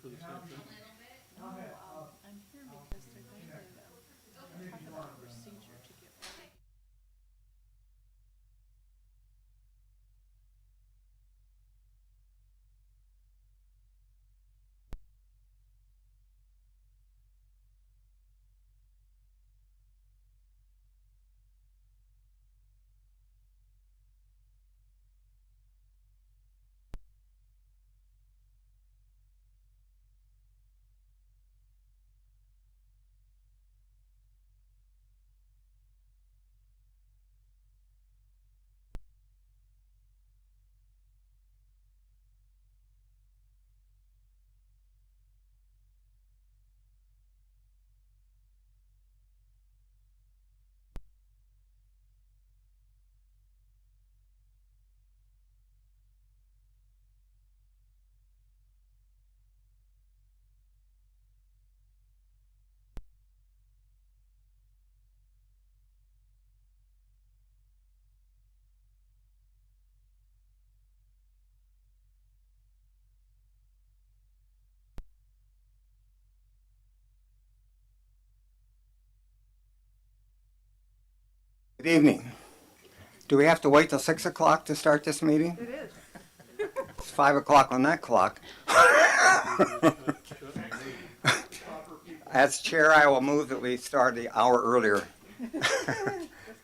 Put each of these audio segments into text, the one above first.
for this afternoon? I'm here because they're going to talk about the procedure to get ready. Good evening. Do we have to wait till 6 o'clock to start this meeting? It is. It's 5 o'clock on that clock. As chair, I will move that we start the hour earlier. Just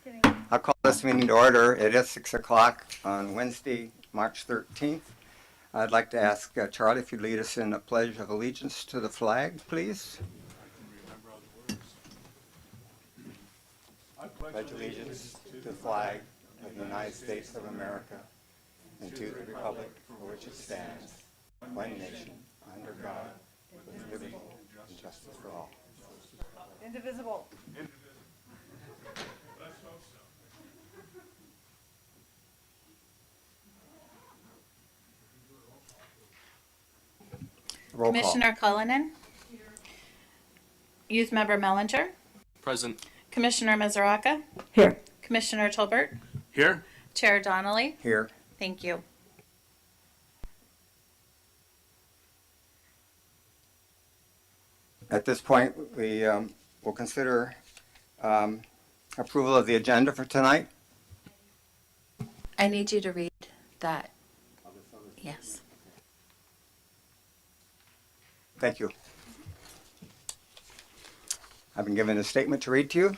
kidding. I'll call this meeting to order. It is 6 o'clock on Wednesday, March 13th. I'd like to ask Charlie if you'd lead us in a pledge of allegiance to the flag, please. I pledge allegiance to the flag of the United States of America and to the republic for which it stands, one nation, under God, with liberty and justice for all. Indivisible. Roll call. Commissioner Cullinan. Youth Member Mellinger. Present. Commissioner Mizuraka. Here. Commissioner Tolbert. Here? Chair Donnelly. Here. Thank you. At this point, we will consider approval of the agenda for tonight. I need you to read that. Yes. Thank you. I've been given a statement to read to you.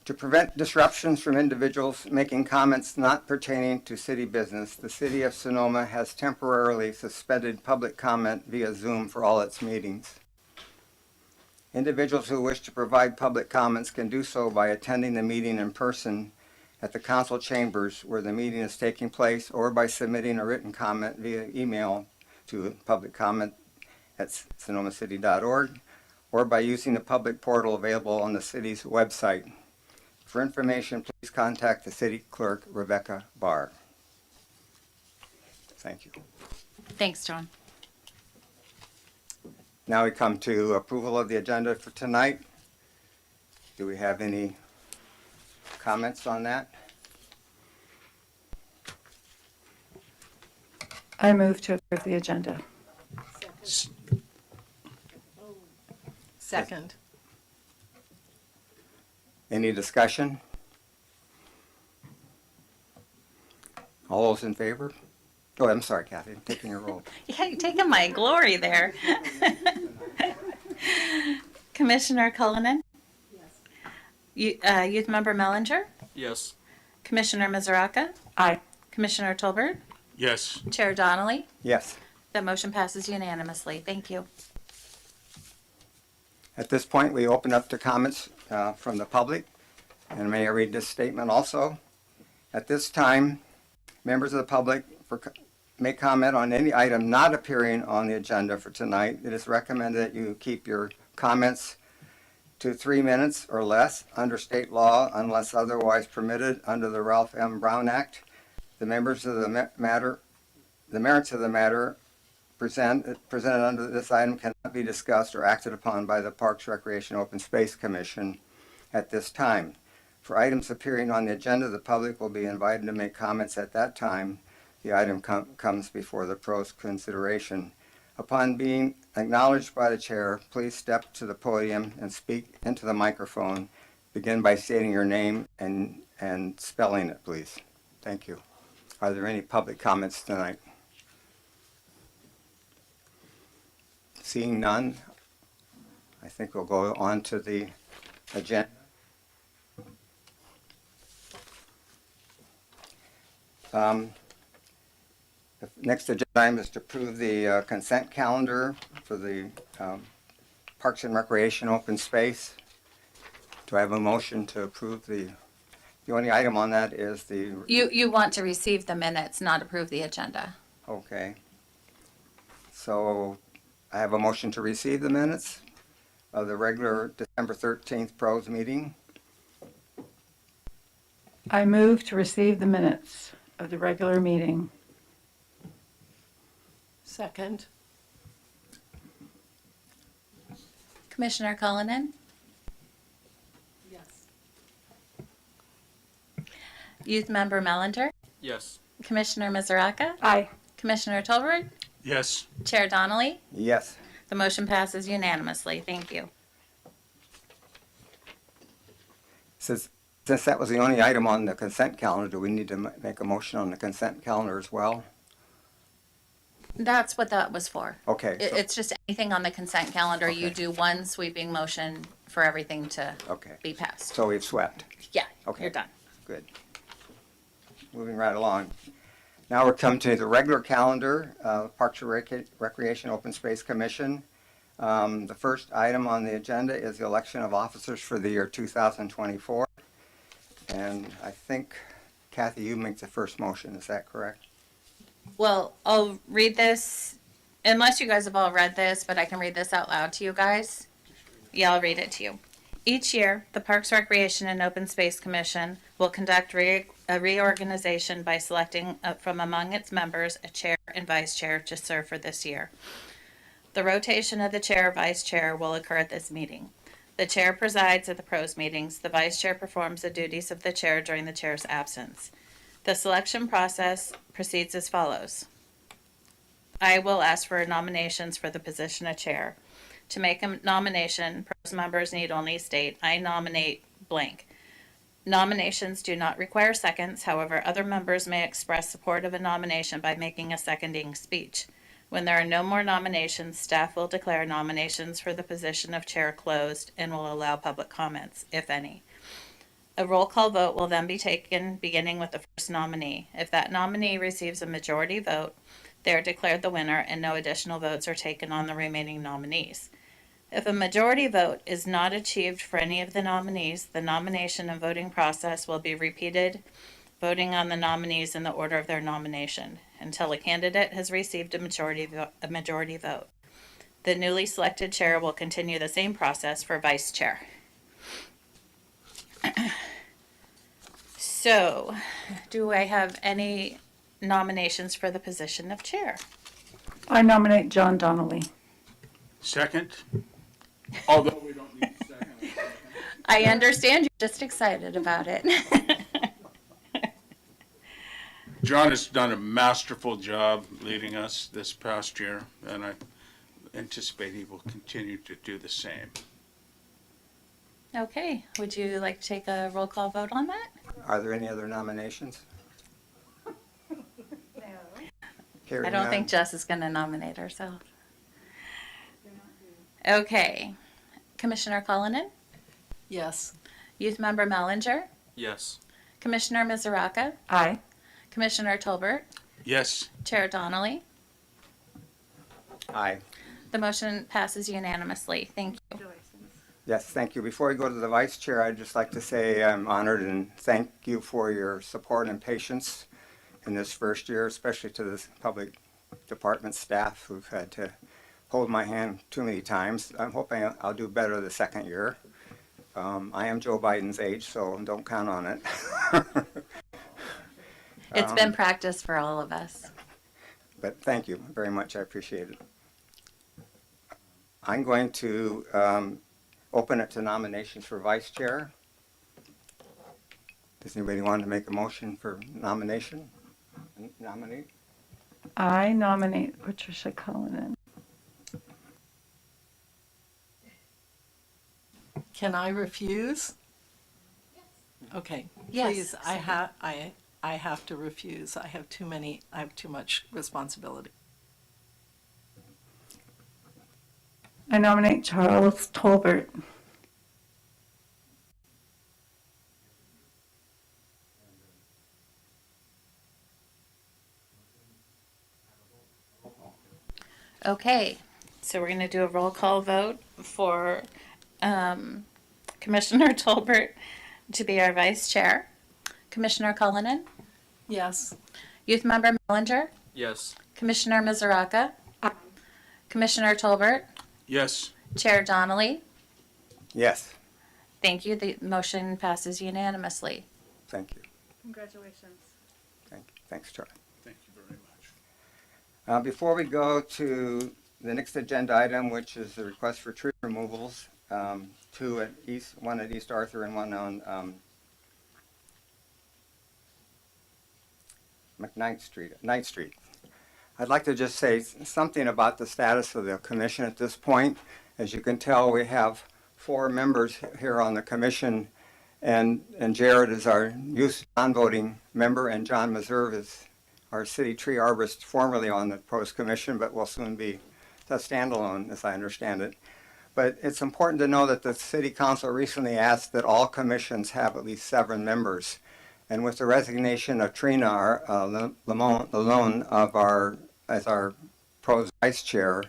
To prevent disruptions from individuals making comments not pertaining to city business, the City of Sonoma has temporarily suspended public comment via Zoom for all its meetings. Individuals who wish to provide public comments can do so by attending the meeting in person at the council chambers where the meeting is taking place, or by submitting a written comment via email to publiccomment@sonomacity.org, or by using the public portal available on the city's website. For information, please contact the city clerk, Rebecca Barr. Thank you. Thanks, John. Now we come to approval of the agenda for tonight. Do we have any comments on that? I move to approve the agenda. Second. Any discussion? All those in favor? Oh, I'm sorry, Cathy, I'm taking your role. Yeah, you're taking my glory there. Commissioner Cullinan. Yes. Youth Member Mellinger. Yes. Commissioner Mizuraka. Aye. Commissioner Tolbert. Yes. Chair Donnelly. Yes. That motion passes unanimously. Thank you. At this point, we open up to comments from the public, and may I read this statement also? At this time, members of the public may comment on any item not appearing on the agenda for tonight. It is recommended that you keep your comments to 3 minutes or less under state law unless otherwise permitted under the Ralph M. Brown Act. The merits of the matter presented under this item cannot be discussed or acted upon by the Parks, Recreation, and Open Space Commission at this time. For items appearing on the agenda, the public will be invited to make comments at that time the item comes before the pros consideration. Upon being acknowledged by the chair, please step to the podium and speak into the microphone. Begin by stating your name and spelling it, please. Thank you. Are there any public comments tonight? Seeing none, I think we'll go on to the agenda. The next agenda item is to approve the consent calendar for the Parks and Recreation open space. Do I have a motion to approve the only item on that is the, You want to receive the minutes, not approve the agenda. okay. So I have a motion to receive the minutes of the regular December 13th pros meeting. I move to receive the minutes of the regular meeting. Second. Commissioner Cullinan, Yes. Youth Member Mellinger, Yes. Commissioner Mizuraka, Aye. Commissioner Tolbert, Yes. Chair Donnelly. Yes. The motion passes unanimously. Thank you. Since that was the only item on the consent calendar, do we need to make a motion on the consent calendar as well? That's what that was for. Okay. so- It's just anything on the consent calendar. You Okay. do one sweeping motion for everything to Okay. be passed. So we've swept. Yeah, Okay. you're done. Good. Moving right along. Now we're coming to the regular calendar, Parks and Recreation Open Space Commission. The first item on the agenda is the election of officers for the year 2024. And I think, Cathy, you make the first motion, is that correct? Well, I'll read this, unless you guys have all read this, but I can read this out loud to you guys. Yeah, I'll read it to you. Each year, the Parks, Recreation, and Open Space Commission will conduct a reorganization by selecting from among its members a chair and vice chair to serve for this year. The rotation of the chair or vice chair will occur at this meeting. The chair presides at the pros meetings. The vice chair performs the duties of the chair during the chair's absence. The selection process proceeds as follows. I will ask for nominations for the position of chair. To make a nomination, pros members need only state, I nominate blank. Nominations do not require seconds. However, other members may express support of a nomination by making a seconding speech. When there are no more nominations, staff will declare nominations for the position of chair closed and will allow public comments, if any. A roll call vote will then be taken, beginning with the first nominee. If that nominee receives a majority vote, they are declared the winner and no additional votes are taken on the remaining nominees. If a majority vote is not achieved for any of the nominees, the nomination and voting process will be repeated, voting on the nominees in the order of their nomination, until a candidate has received a majority vote. The newly selected chair will continue the same process for vice chair. So, do I have any nominations for the position of chair? I nominate John Donnelly. Second. Although we don't need a second. I understand you're just excited about it. John has done a masterful job leading us this past year, and I anticipate he will continue to do the same. Okay, would you like to take a roll call vote on that? Are there any other nominations? No. I don't think Jess is going to nominate herself. Okay. Commissioner Cullinan, Yes. Youth Member Mellinger, Yes. Commissioner Mizuraka, Aye. Commissioner Tolbert, Yes. Chair Donnelly. Aye. The motion passes unanimously. Thank you. Yes, thank you. Before we go to the vice chair, I'd just like to say I'm honored and thank you for your support and patience in this first year, especially to the public department staff who've had to hold my hand too many times. I'm hoping I'll do better the second year. I am Joe Biden's age, so don't count on it. It's been practice for all of us. But thank you very much. I appreciate it. I'm going to open it to nominations for vice chair. Does anybody want to make a motion for nomination? Nominate? I nominate Patricia Cullinan. Can I refuse? Okay, Yes, please, I have to refuse. I have too much responsibility. I nominate Charles Tolbert. Okay, so we're going to do a roll call vote for Commissioner Tolbert to be our vice chair. Commissioner Cullinan, Yes. Youth Member Mellinger, Yes. Commissioner Mizuraka, Commissioner Tolbert, Yes. Chair Donnelly. Yes, Thank you. The motion passes unanimously. thank you. Congratulations. Thanks, Charlie. Thank you very much. Before we go to the next agenda item, which is the request for tree removals, two at one at East Arthur and one on Ninth Street. I'd like to just say something about the status of the commission at this point. As you can tell, we have 4 members here on the commission, and Jared is our youth non-voting member, and John Meserve is our city tree arborist, formerly on the Pros Commission, but will soon be a standalone, as I understand it. But it's important to know that the City Council recently asked that all commissions have at least 7 members. And with the resignation of Trina Lalone as our Pros Vice Chair,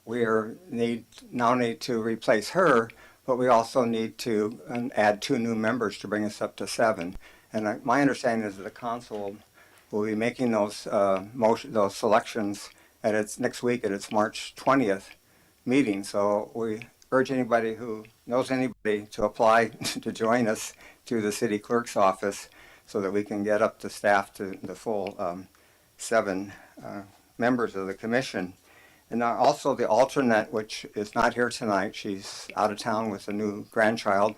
we now need to replace her, but we also need to add 2 new members to bring us up to 7. And my understanding is that the council will be making those selections at its next week at its March 20th meeting. So we urge anybody who knows anybody to apply to join us through the city clerk's office so that we can get up to staff to the full 7 members of the commission. And also the alternate, which is not here tonight, she's out of town with a new grandchild,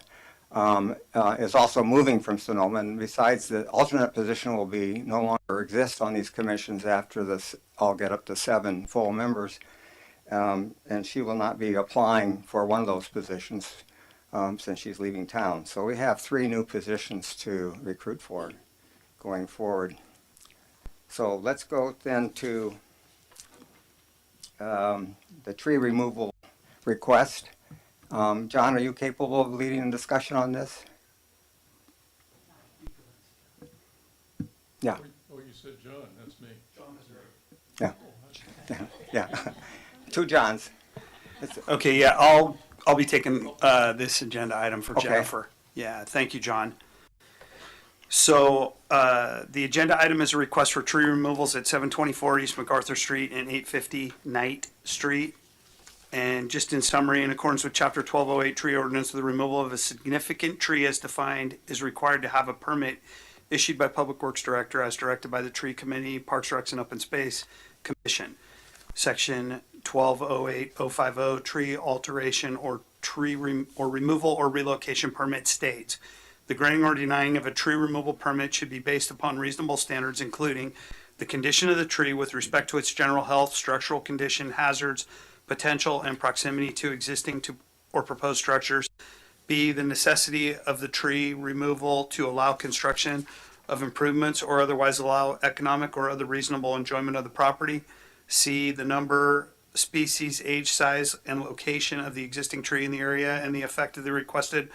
is also moving from Sonoma. And besides, the alternate position will no longer exist on these commissions after this all get up to 7 full members. And she will not be applying for one of those positions since she's leaving town. So we have 3 new positions to recruit for going forward. So let's go then to the tree removal request. John, are you capable of leading a discussion on this? Yeah. Oh, you said John, that's me. Yeah. 2 Johns. Okay, yeah, I'll be taking this agenda item for Okay. Jennifer. Yeah, thank you, John. So the agenda item is a request for tree removals at 724 East MacArthur Street and 850 Knight Street. And just in summary, in accordance with Chapter 1208 Tree Ordinance, the removal of a significant tree as defined is required to have a permit issued by Public Works Director as directed by the Tree Committee, Parks, Recs, and Open Space Commission. Section 1208-050 Tree Alteration or Removal or Relocation Permit states, the granting or denying of a tree removal permit should be based upon reasonable standards, including the condition of the tree with respect to its general health, structural condition, hazards, potential, and proximity to existing or proposed structures. B, the necessity of the tree removal to allow construction of improvements or otherwise allow economic or other reasonable enjoyment of the property. C, the number, species, age, size, and location of the existing tree in the area and the effect of the requested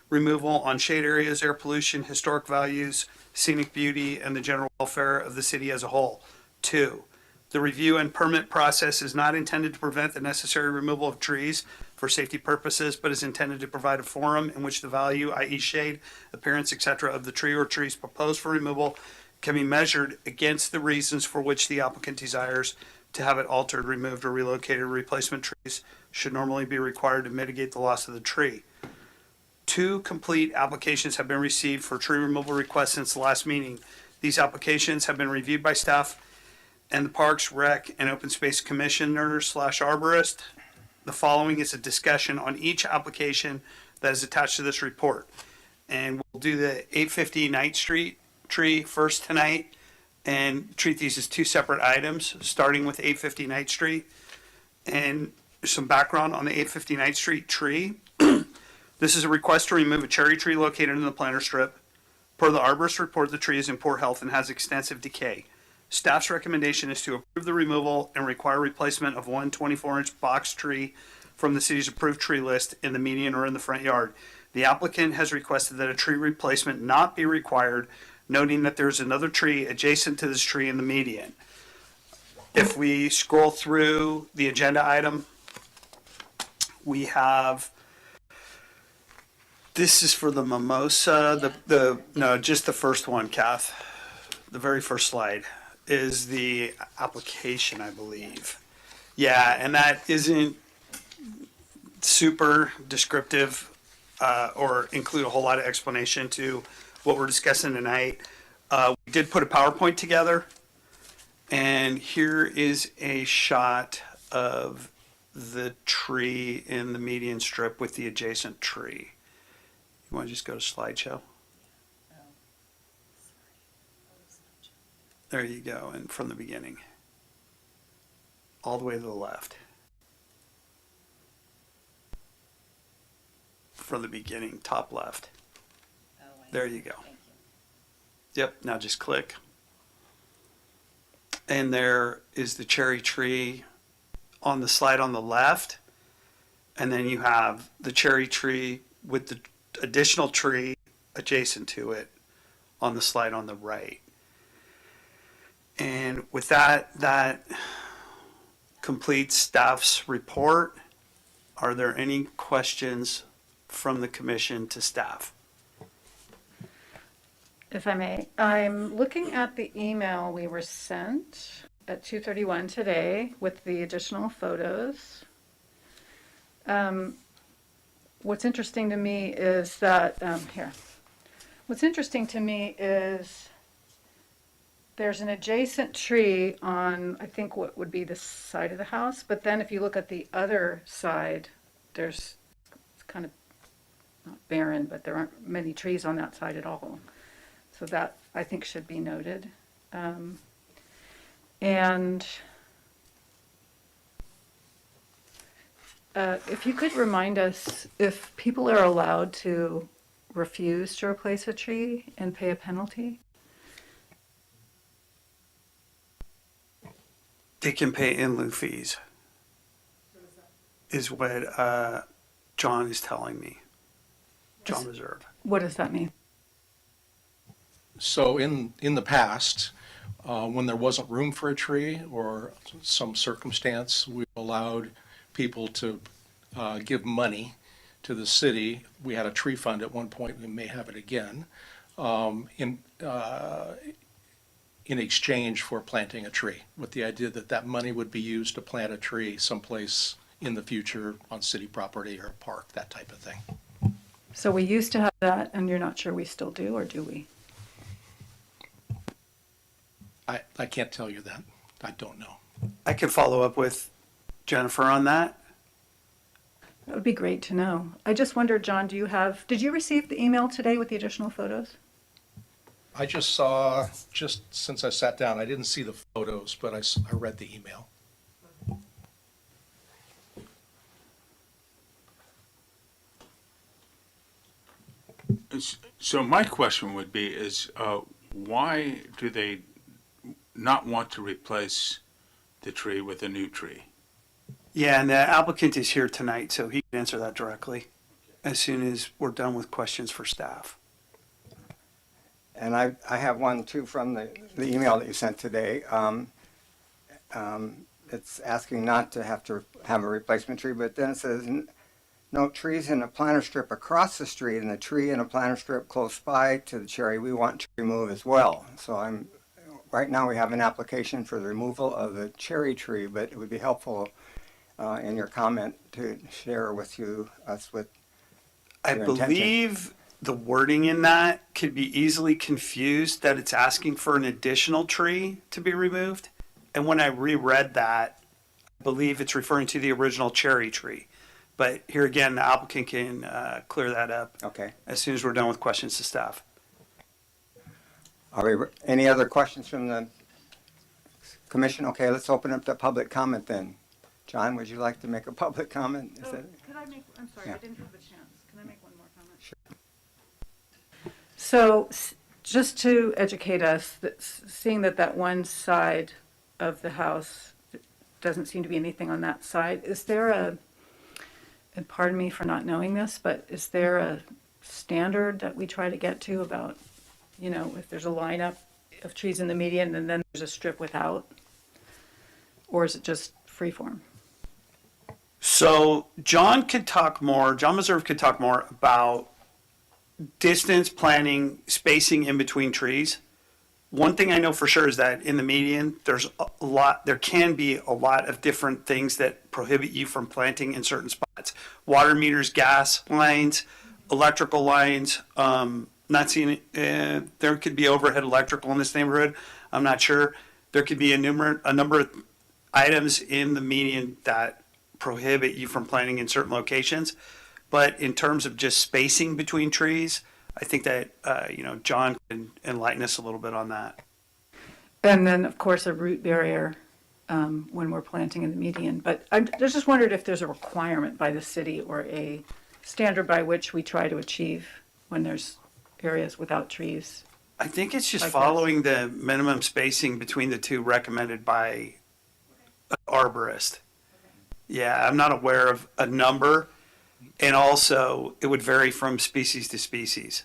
removal on shade areas, air pollution, historic values, scenic beauty, and the general welfare of the city as a whole. 2, the review and permit process is not intended to prevent the necessary removal of trees for safety purposes, but is intended to provide a forum in which the value, i.e. shade, appearance, etc., of the tree or trees proposed for removal can be measured against the reasons for which the applicant desires to have it altered, removed, or relocated. Replacement trees should normally be required to mitigate the loss of the tree. 2 complete applications have been received for tree removal requests since the last meeting. These applications have been reviewed by staff and the Parks, Rec, and Open Space Commissioner/arborist. The following is a discussion on each application that is attached to this report. And we'll do the 850 Knight Street tree first tonight and treat these as 2 separate items, starting with 850 Knight Street. And some background on the 850 Knight Street tree. This is a request to remove a cherry tree located in the planter strip. Per the arborist report, the tree is in poor health and has extensive decay. Staff's recommendation is to approve the removal and require replacement of one 24-inch box tree from the city's approved tree list in the median or in the front yard. The applicant has requested that a tree replacement not be required, noting that there is another tree adjacent to this tree in the median. If we scroll through the agenda item, we have, this is for the mimosa, no, just the first one, Kath. The very first slide is the application, I believe. Yeah, and that isn't super descriptive or include a whole lot of explanation to what we're discussing tonight. We did put a PowerPoint together, and here is a shot of the tree in the median strip with the adjacent tree. You want to just go to slideshow? There you go, and from the beginning. All the way to the left. From the beginning, top left. There you go. Yep, now just click. And there is the cherry tree on the slide on the left. And then you have the cherry tree with the additional tree adjacent to it on the slide on the right. And with that, that completes staff's report. Are there any questions from the commission to staff? If I may, I'm looking at the email we were sent at 2:31 today with the additional photos. What's interesting to me is that, here. What's interesting to me is there's an adjacent tree on, I think, what would be the side of the house, but then if you look at the other side, it's kind of not barren, but there aren't many trees on that side at all. So that, I think, should be noted. If you could remind us if people are allowed to refuse to replace a tree and pay a penalty? They can pay in lieu fees, is what John is telling me. John Reserve. What does that mean? So in the past, when there wasn't room for a tree or some circumstance, we allowed people to give money to the city. We had a tree fund at one point, we may have it again, in exchange for planting a tree, with the idea that that money would be used to plant a tree someplace in the future on city property or a park, that type of thing. So we used to have that, and you're not sure we still do, or do we? I can't tell you that. I don't know. I can follow up with Jennifer on that. That would be great to know. I just wondered, John, did you receive the email today with the additional photos? I just saw, just since I sat down, I didn't see the photos, but I read the email. So my question would be why do they not want to replace the tree with a new tree? Yeah, and the applicant is here tonight, so he can answer that directly as soon as we're done with questions for staff. And I have one too from the email that you sent today. It's asking not to have a replacement tree, but then it says, no trees in a planter strip across the street and a tree in a planter strip close by to the cherry we want to remove as well. So right now we have an application for the removal of the cherry tree, but it would be helpful in your comment to share with us with I your intention. believe the wording in that could be easily confused that it's asking for an additional tree to be removed. And when I reread that, I believe it's referring to the original cherry tree. But here again, the applicant can clear that up Okay. as soon as we're done with questions to staff. Any other questions from the commission? Okay, let's open up the public comment then. John, would you like to make a public comment? Could I make, I'm sorry, Yeah. I didn't have a chance. Can I make one more? So just to educate us, seeing that one side of the house doesn't seem to be anything on that side, is there and pardon me for not knowing this, but is there a standard that we try to get to about, if there's a lineup of trees in the median and then there's a strip without? Or is it just freeform? So John Meserve could talk more about distance planning, spacing in between trees. One thing I know for sure is that in the median, there can be a lot of different things that prohibit you from planting in certain spots. Water meters, gas lines, electrical lines, not seeing, there could be overhead electrical in this neighborhood. I'm not sure. There could be a number of items in the median that prohibit you from planting in certain locations. But in terms of just spacing between trees, I think that, John can enlighten us a little bit on that. And then, of course, a root barrier when we're planting in the median. But I just wondered if there's a requirement by the city or a standard by which we try to achieve when there's areas without trees. I think it's just Like following the minimum spacing between the two recommended by an arborist. Yeah, I'm not aware of a number. And also, it would vary from species to species.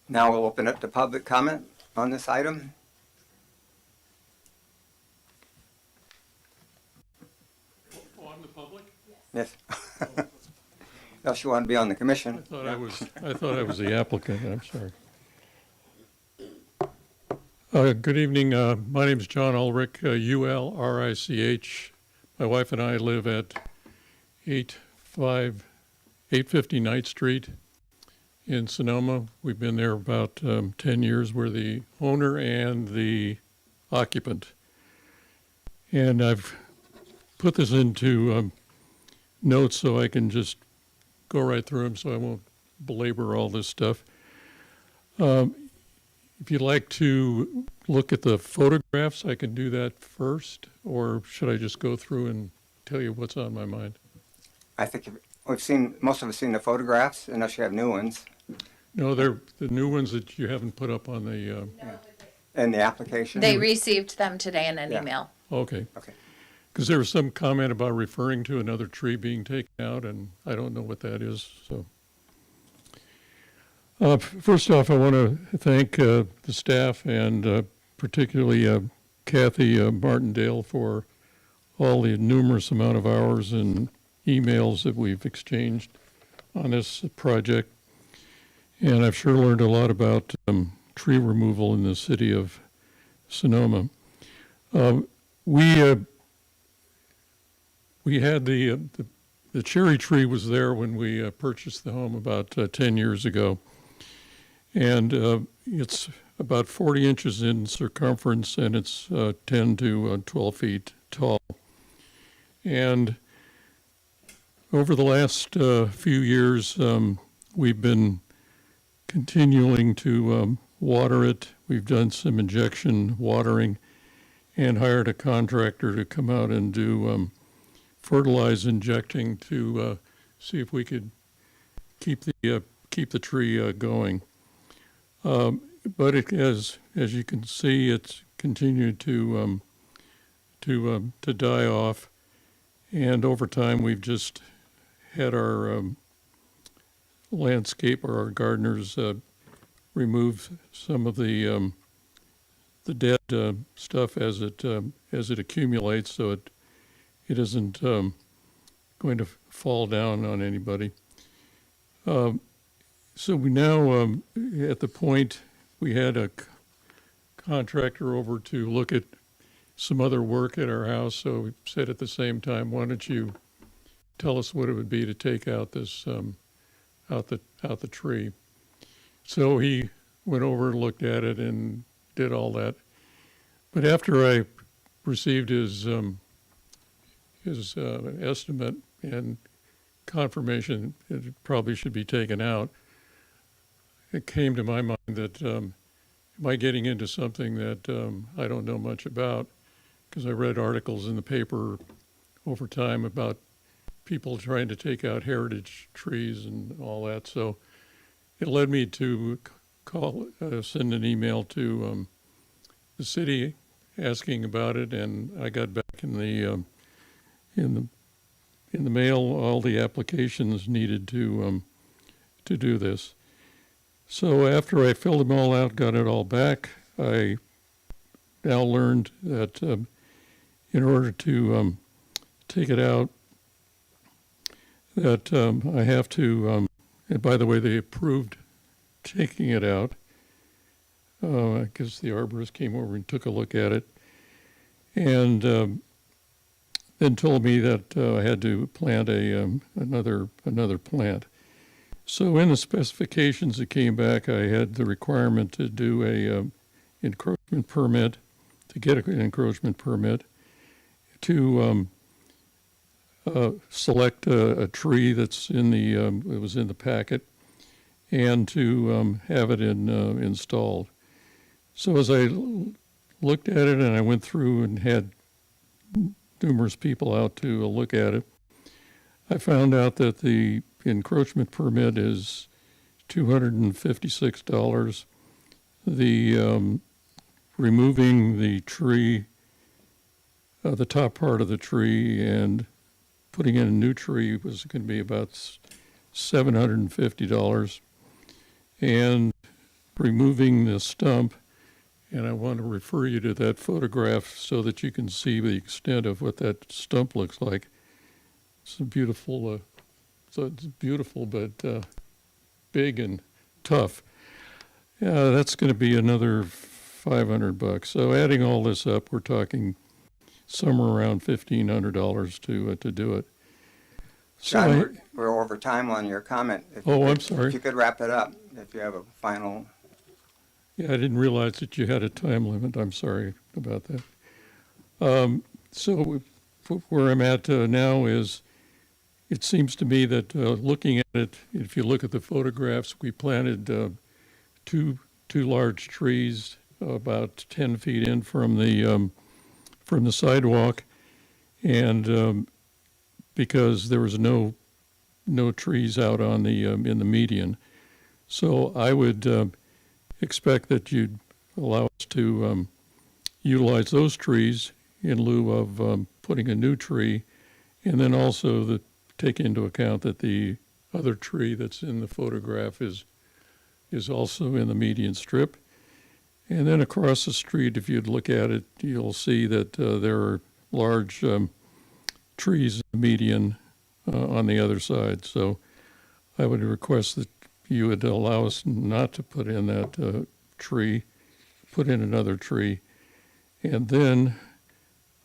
Now we'll open up to public comment on this item. Oh, I'm the public? Yes. Else you want to be on the commission. I thought I was the applicant, I'm sorry. Good evening, my name is John Ulrich, U-L-R-I-C-H. My wife and I live at 850 Ninth Street in Sonoma. We've been there about 10 years. We're the owner and the occupant. And I've put this into notes so I can just go right through them so I won't belabor all this stuff. If you'd like to look at the photographs, I can do that first, or should I just go through and tell you what's on my mind? I think most of us seen the photographs, unless you have new ones, No, they're the new ones that you haven't put up on the, in the application. They received them today in an Yeah. email. okay. Okay. Because there was some comment about referring to another tree being taken out, and I don't know what that is, so. First off, I want to thank the staff and particularly Cathy Martindale for all the numerous amount of hours and emails that we've exchanged on this project. And I've sure learned a lot about tree removal in the city of Sonoma. We had the cherry tree was there when we purchased the home about 10 years ago. And it's about 40 inches in circumference and it's 10 to 12 feet tall. And over the last few years, we've been continuing to water it. We've done some injection watering and hired a contractor to come out and do fertilize injecting to see if we could keep the tree going. But it has, as you can see, it's continued to die off, and over time we've just had our landscape or our gardeners remove some of the dead stuff as it accumulates, so it isn't going to fall down on anybody. So we now, at the point, we had a contractor over to look at some other work at our house. So we said at the same time, why don't you tell us what it would be to take out this, out the tree. So he went over and looked at it and did all that. But after I received his estimate and confirmation it probably should be taken out, it came to my mind that am I getting into something that I don't know much about, because I read articles in the paper over time about people trying to take out heritage trees and all that. So it led me to send an email to the city asking about it, and I got back in the mail all the applications needed to do this. So after I filled them all out, got it all back, I now learned that in order to take it out, that I have to, and by the way, they approved taking it out. I guess the arborist came over and took a look at it, and then told me that I had to plant another plant. So in the specifications that came back, I had the requirement to do a encroachment permit, to get an encroachment permit, to select a tree that's in it was in the packet, and to have it installed. So as I looked at it and I went through and had numerous people out to look at it, I found out that the encroachment permit is $256. The removing the tree, the top part of the tree, and putting in a new tree was going to be about $750. And removing the stump, and I want to refer you to that photograph so that you can see the extent of what that stump looks like. It's a beautiful, it's beautiful, but big and tough. That's going to be another $500. So adding all this up, we're talking somewhere around $1,500 to do it. So John, we're over time on your comment. I'm sorry. If you could wrap it up, if you have a final. Yeah, I didn't realize that you had a time limit. I'm sorry about that. So where I'm at now is, it seems to me that looking at it, if you look at the photographs, we planted two large trees about 10 feet in from the sidewalk, and because there was no trees out on the in the median, so I would expect that you'd allow us to utilize those trees in lieu of putting a new tree, and then also take into account that the other tree that's in the photograph is also in the median strip. And then across the street, if you'd look at it, you'll see that there are large trees in the median on the other side. So I would request that you would allow us not to put in that tree, put in another tree. And then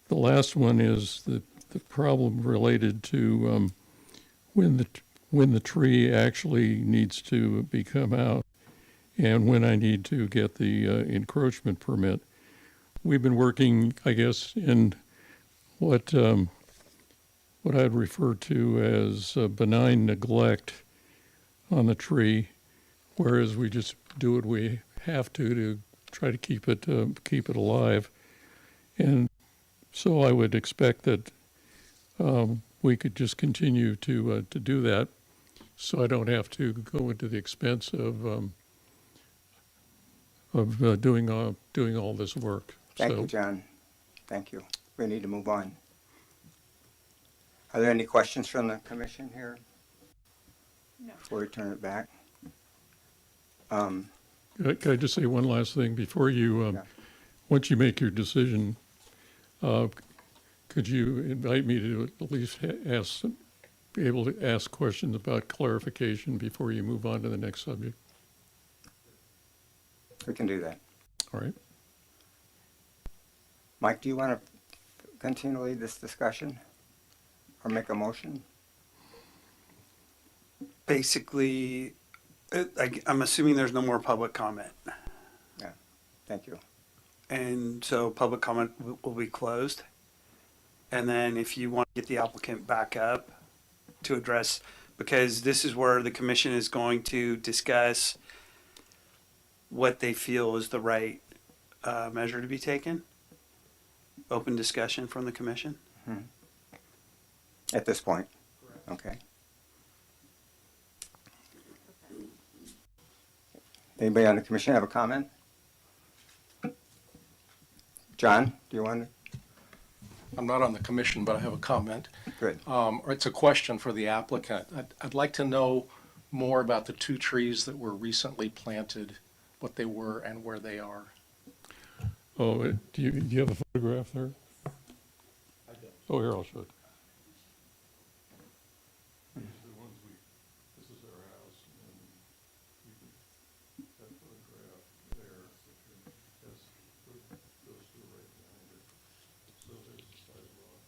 the last one is the problem related to when the tree actually needs to be come out, and when I need to get the encroachment permit. We've been working, I guess, in what I'd refer to as benign neglect on the tree, whereas we just do what we have to try to keep it alive. And so I would expect that we could just continue to do that, so I don't have to go into the expense of doing all this work. Thank you, John. Thank you. We need to move on. Are there any questions from the commission here? No. Before we turn it back? Can I just say one last thing before you, Yeah. once you make your decision, could you invite me to at least be able to ask questions about clarification before you move on to the next subject? We can do that. All right. Mike, do you want to continue to lead this discussion or make a motion? Basically, I'm assuming there's no more public comment. Yeah. Thank you. And so public comment will be closed. And then if you want to get the applicant back up to address, because this is where the commission is going to discuss what they feel is the right measure to be taken. Open discussion from the commission. At this point. Okay. Anybody on the commission have a comment? John, do you want to? I'm not on the commission, but I have a comment. Good. Or it's a question for the applicant. I'd like to know more about the 2 trees that were recently planted, what they were and where they are. Oh, do you have a photograph there? I don't. Oh, here, I'll show it. These are the ones this is our house, and you can, that photograph there has, those 2 right behind it. So there's the sidewalk,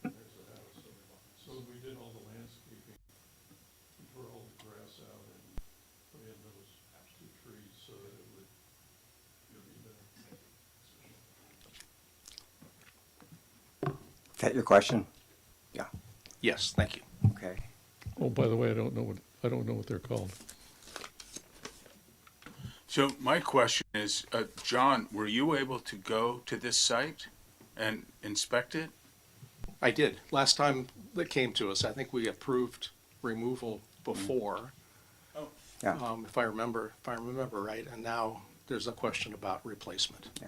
and there's the house. So we did all the landscaping, we tore all the grass out and put in those 2 trees so that it would, be better. Is that your question? Yeah. Yes, thank you. Okay. Oh, by the way, I don't know what they're called. So my question is, John, were you able to go to this site and inspect it? I did. Last time that came to us, I think we approved removal before, Yeah. if I remember right, and now there's a question about replacement. Yeah.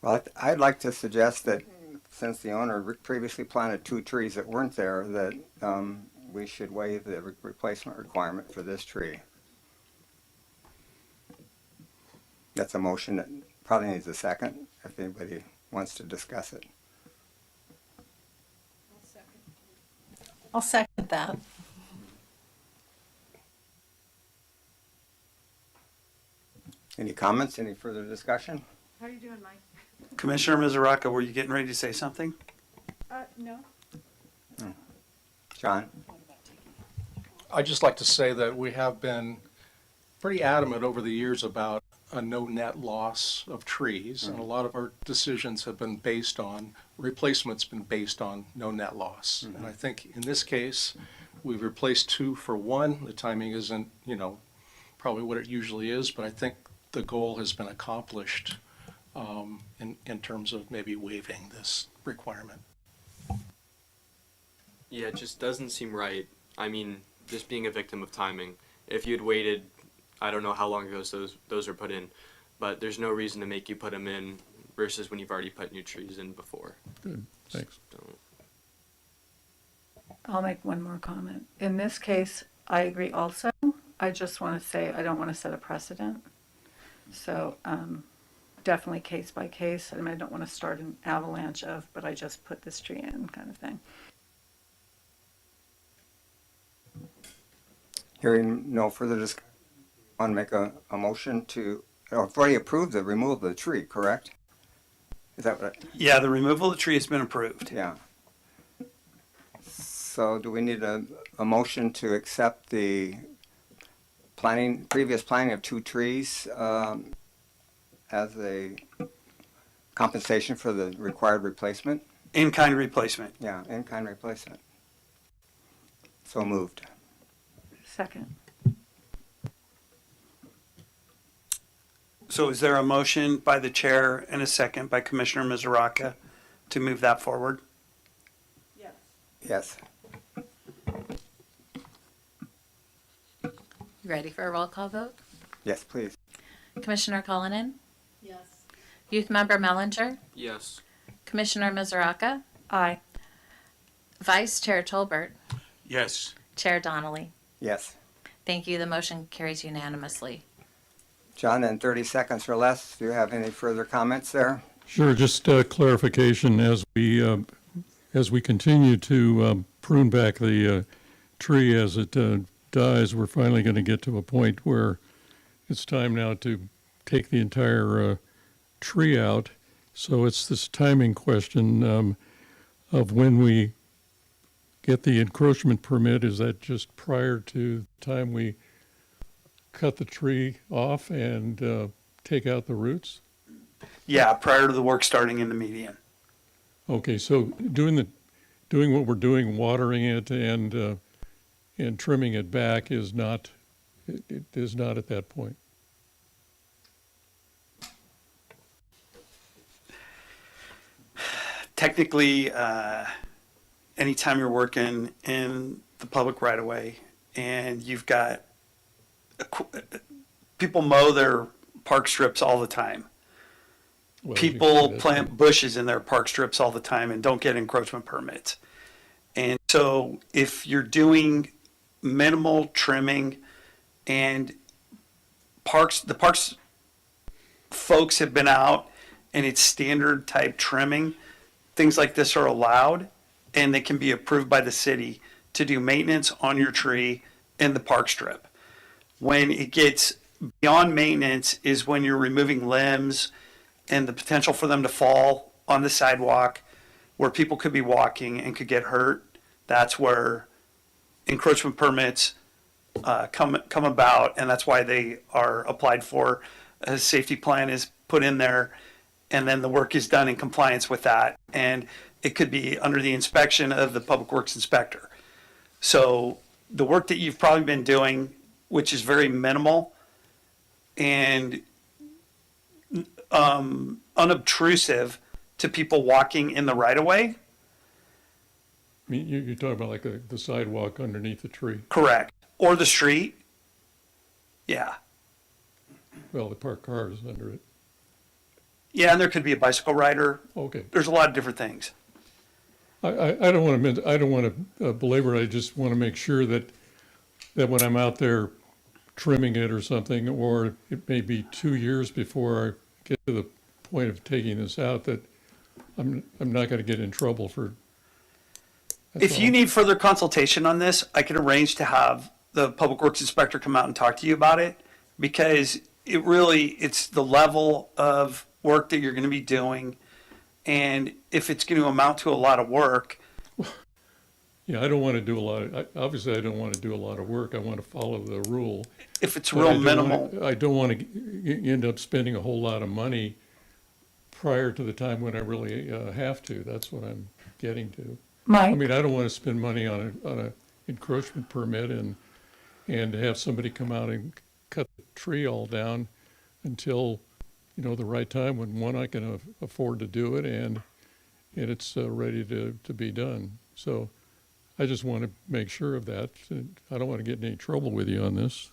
Well, I'd like to suggest that since the owner previously planted 2 trees that weren't there, that we should waive the replacement requirement for this tree. That's a motion that probably needs a second, if anybody wants to discuss it. I'll second that. Any comments, any further discussion? How are you doing, Mike? Commissioner Mizuraka, were you getting ready to say something? No. John? I'd just like to say that we have been pretty adamant over the years about a no net loss of trees, and a lot of our decisions have been based on, replacement's been based on no net loss. And I think in this case, we've replaced 2 for 1. The timing isn't, probably what it usually is, but I think the goal has been accomplished in terms of maybe waiving this requirement. Yeah, it just doesn't seem right. I mean, just being a victim of timing. If you'd waited, I don't know how long ago those were put in, but there's no reason to make you put them in versus when you've already put new trees in before. Good, thanks. Don't. I'll make one more comment. In this case, I agree also. I just want to say I don't want to set a precedent. So definitely case by case. I mean, I don't want to start an avalanche of, but I just put this tree in kind of thing. Hearing no further discussion, I want to make a motion to, I've already approved the removal of the tree, correct? Is that what Yeah, the removal of the tree has been approved. yeah. So do we need a motion to accept the previous planting of 2 trees as a compensation for the required replacement? In-kind replacement. Yeah, in-kind replacement. So moved. Second. So is there a motion by the chair and a second by Commissioner Mizuraka to move that forward? Yes. You ready for a roll call vote? Yes, please. Commissioner Cullinan? Yes. Youth Member Mellinger? Yes. Commissioner Mizuraka? Aye. Vice Chair Tolbert? Yes. Chair Donnelly? Yes. Thank you. The motion carries unanimously. John, in 30 seconds or less, do you have any further comments there? Sure, just clarification as we continue to prune back the tree as it dies, we're finally going to get to a point where it's time now to take the entire tree out. So it's this timing question of when we get the encroachment permit. Is that just prior to the time we cut the tree off and take out the roots? Yeah, prior to the work starting in the median. Okay, so doing what we're doing, watering it and trimming it back is not, it is not at that point. technically, anytime you're working in the public right of way and you've got people mow their park strips all the time. Well, People that's- plant bushes in their park strips all the time and don't get encroachment permits. And so if you're doing minimal trimming and the parks folks have been out and it's standard type trimming, things like this are allowed and they can be approved by the city to do maintenance on your tree in the park strip. When it gets beyond maintenance is when you're removing limbs and the potential for them to fall on the sidewalk where people could be walking and could get hurt. That's where encroachment permits come about, and that's why they are applied for. A safety plan is put in there, and then the work is done in compliance with that, and it could be under the inspection of the public works inspector. So the work that you've probably been doing, which is very minimal and unobtrusive to people walking in the right of way. I mean, you're talking about like the sidewalk underneath the tree. Correct. Or the street. Yeah. Well, the parked cars under it. Yeah, and there could be a bicycle rider. Okay. There's a lot of different things. I don't want to belabor it. I just want to make sure that when I'm out there trimming it or something, or it may be 2 years before I get to the point of taking this out, that I'm not going to get in trouble for. If you need further consultation on this, I could arrange to have the public works inspector come out and talk to you about it, because it's the level of work that you're going to be doing. And if it's going to amount to a lot of work. Yeah, I don't want to do obviously I don't want to do a lot of work. I want to follow the rule. If it's But real minimal. I don't want to end up spending a whole lot of money prior to the time when I really have to. That's what I'm getting to. I Mike, mean, I don't want to spend money on a encroachment permit and have somebody come out and cut the tree all down until, the right time when, one, I can afford to do it and it's ready to be done. So I just want to make sure of that. I don't want to get in any trouble with you on this.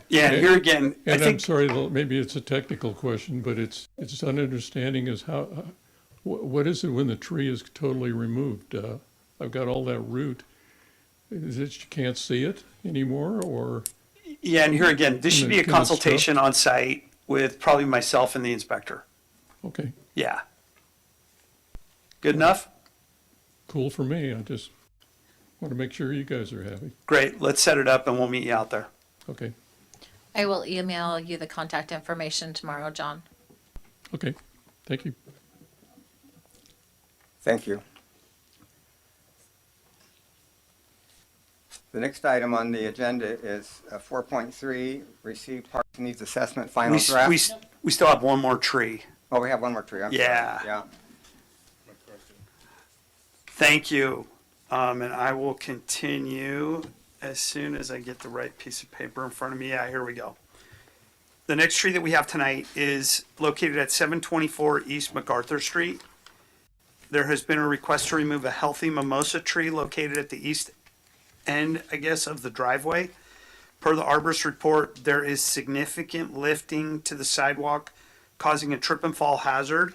Yeah, and here again, I And I'm think, sorry, maybe it's a technical question, but it's an understanding is what is it when the tree is totally removed? I've got all that root. Is it you can't see it anymore, or? yeah, and here again, this should be a Can it stop? consultation on site with probably myself and the inspector. Okay, Yeah. Good enough? cool for me. I just want to make sure you guys are happy. Great. Let's set it up and we'll meet you out there. Okay, I will email you the contact information tomorrow, John. okay, thank you. Thank you. The next item on the agenda is 4.3, received parks needs assessment final draft. We still have one more tree. Oh, we have one more tree. I'm sorry. Yeah. Yeah. Thank you. And I will continue as soon as I get the right piece of paper in front of me. Yeah, here we go. The next tree that we have tonight is located at 724 East MacArthur Street. There has been a request to remove a healthy mimosa tree located at the east end, I guess, of the driveway. Per the arborist report, there is significant lifting to the sidewalk, causing a trip and fall hazard.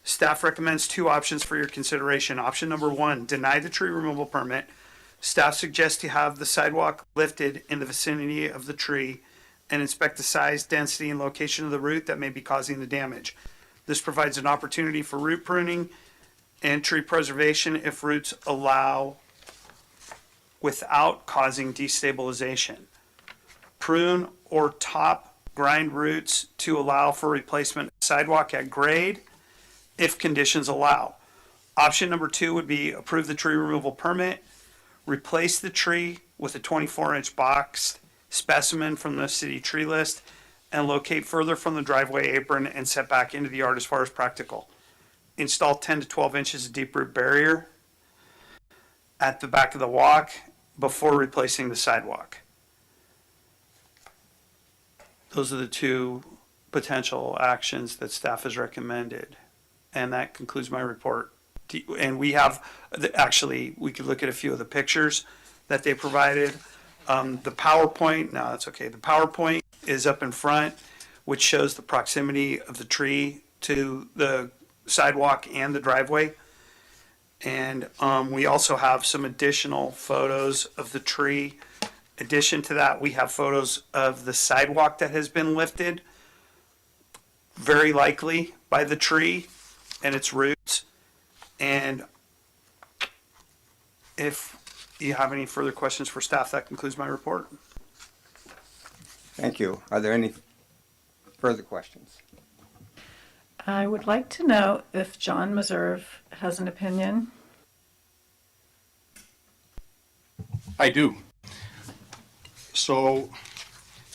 Staff recommends two options for your consideration. Option number one, deny the tree removal permit. Staff suggests to have the sidewalk lifted in the vicinity of the tree and inspect the size, density, and location of the root that may be causing the damage. This provides an opportunity for root pruning and tree preservation if roots allow without causing destabilization. Prune or top grind roots to allow for replacement sidewalk at grade if conditions allow. Option number two would be approve the tree removal permit, replace the tree with a 24-inch boxed specimen from the city tree list, and locate further from the driveway apron and set back into the yard as far as practical. Install 10 to 12 inches of deep root barrier at the back of the walk before replacing the sidewalk. Those are the two potential actions that staff has recommended. And that concludes my report. And we have, actually, we could look at a few of the pictures that they provided. The PowerPoint, no, that's okay. The PowerPoint is up in front, which shows the proximity of the tree to the sidewalk and the driveway. And we also have some additional photos of the tree. Addition to that, we have photos of the sidewalk that has been lifted, very likely by the tree and its roots. And if you have any further questions for staff, that concludes my report. Thank you. Are there any further questions? I would like to know if John Meserve has an opinion. I do. So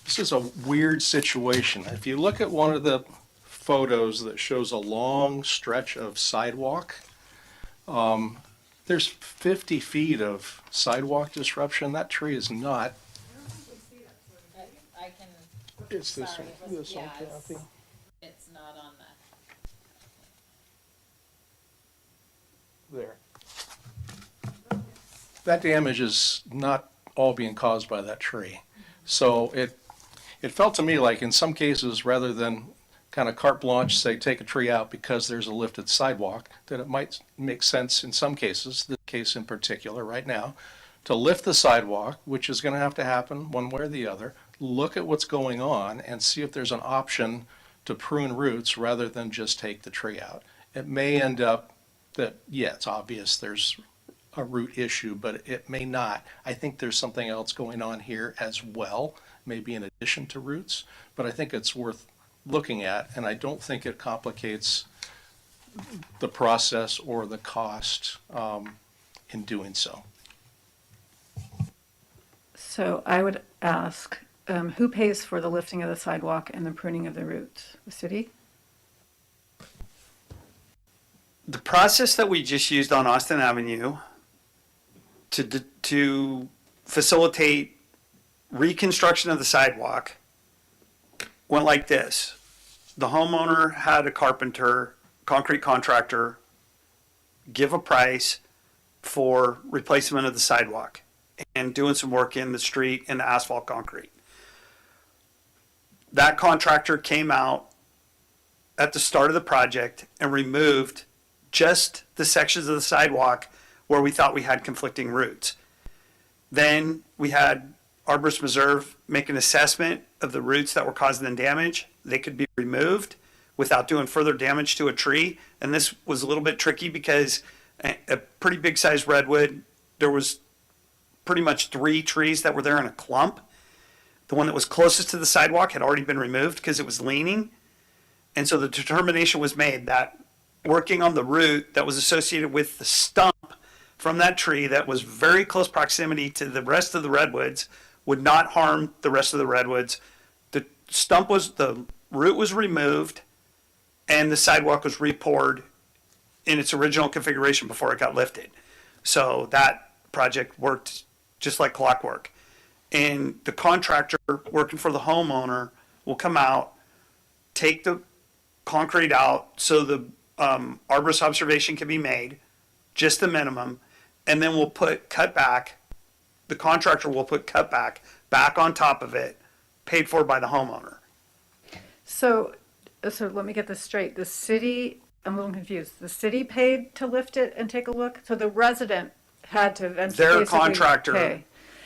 this is a weird situation. If you look at one of the photos that shows a long stretch of sidewalk, there's 50 feet of sidewalk disruption. That tree is not. I can. It's this Sorry, one. This one, yeah, Kathy. It's not on the. There. That damage is not all being caused by that tree. So it felt to me like in some cases, rather than kind of carte blanche, say take a tree out because there's a lifted sidewalk, that it might make sense in some cases, this case in particular right now, to lift the sidewalk, which is going to have to happen one way or the other, look at what's going on and see if there's an option to prune roots rather than just take the tree out. It may end up that, yeah, it's obvious there's a root issue, but it may not. I think there's something else going on here as well, maybe in addition to roots, but I think it's worth looking at, and I don't think it complicates the process or the cost in doing so. So I would ask, who pays for the lifting of the sidewalk and the pruning of the roots? The city? The process that we just used on Austin Avenue to facilitate reconstruction of the sidewalk went like this. The homeowner had a carpenter, concrete contractor, give a price for replacement of the sidewalk and doing some work in the street and the asphalt concrete. That contractor came out at the start of the project and removed just the sections of the sidewalk where we thought we had conflicting roots. Then we had Arborist Meserve make an assessment of the roots that were causing the damage. They could be removed without doing further damage to a tree. And this was a little bit tricky because a pretty big sized redwood, there was pretty much 3 trees that were there in a clump. The one that was closest to the sidewalk had already been removed because it was leaning. And so the determination was made that working on the root that was associated with the stump from that tree that was very close proximity to the rest of the redwoods would not harm the rest of the redwoods. The root was removed and the sidewalk was re-poured in its original configuration before it got lifted. So that project worked just like clockwork. And the contractor working for the homeowner will come out, take the concrete out so the arborist observation can be made, just the minimum, and then we'll put cutback. The contractor will put cutback back on top of it, paid for by the homeowner. So let me get this straight. The city, I'm a little confused. The city paid to lift it and take a look? So the resident had to eventually Their basically contractor pay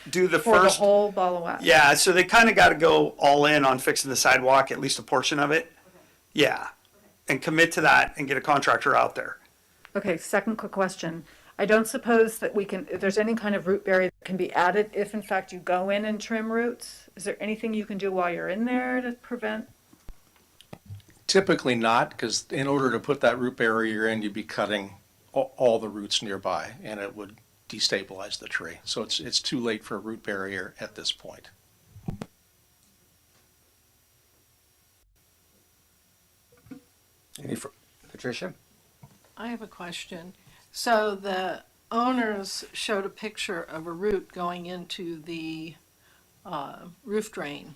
do the for first. the whole ball of wax? Yeah, so they kind of got to go all in on fixing the sidewalk, at least a portion of it. Yeah, and commit to that and get a contractor out there. Okay, second quick question. I don't suppose that if there's any kind of root barrier that can be added if in fact you go in and trim roots? Is there anything you can do while you're in there to prevent? Typically not, because in order to put that root barrier in, you'd be cutting all the roots nearby, and it would destabilize the tree. So it's too late for a root barrier at this point. Patricia? I have a question. So the owners showed a picture of a root going into the roof drain.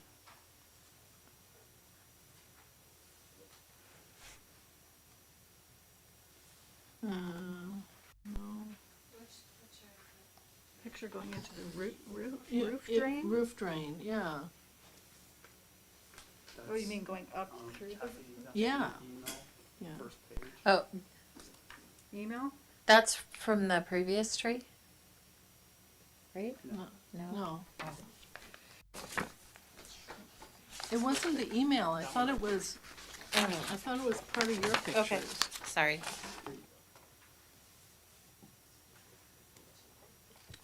picture going into the roof Roof drain? Roof drain, yeah. Oh, you mean going up through Yeah. Yeah. Oh, the email? that's from the previous tree? Right? No. No. No. It wasn't the email. I thought it was, I thought it was part of your pictures. Okay, sorry.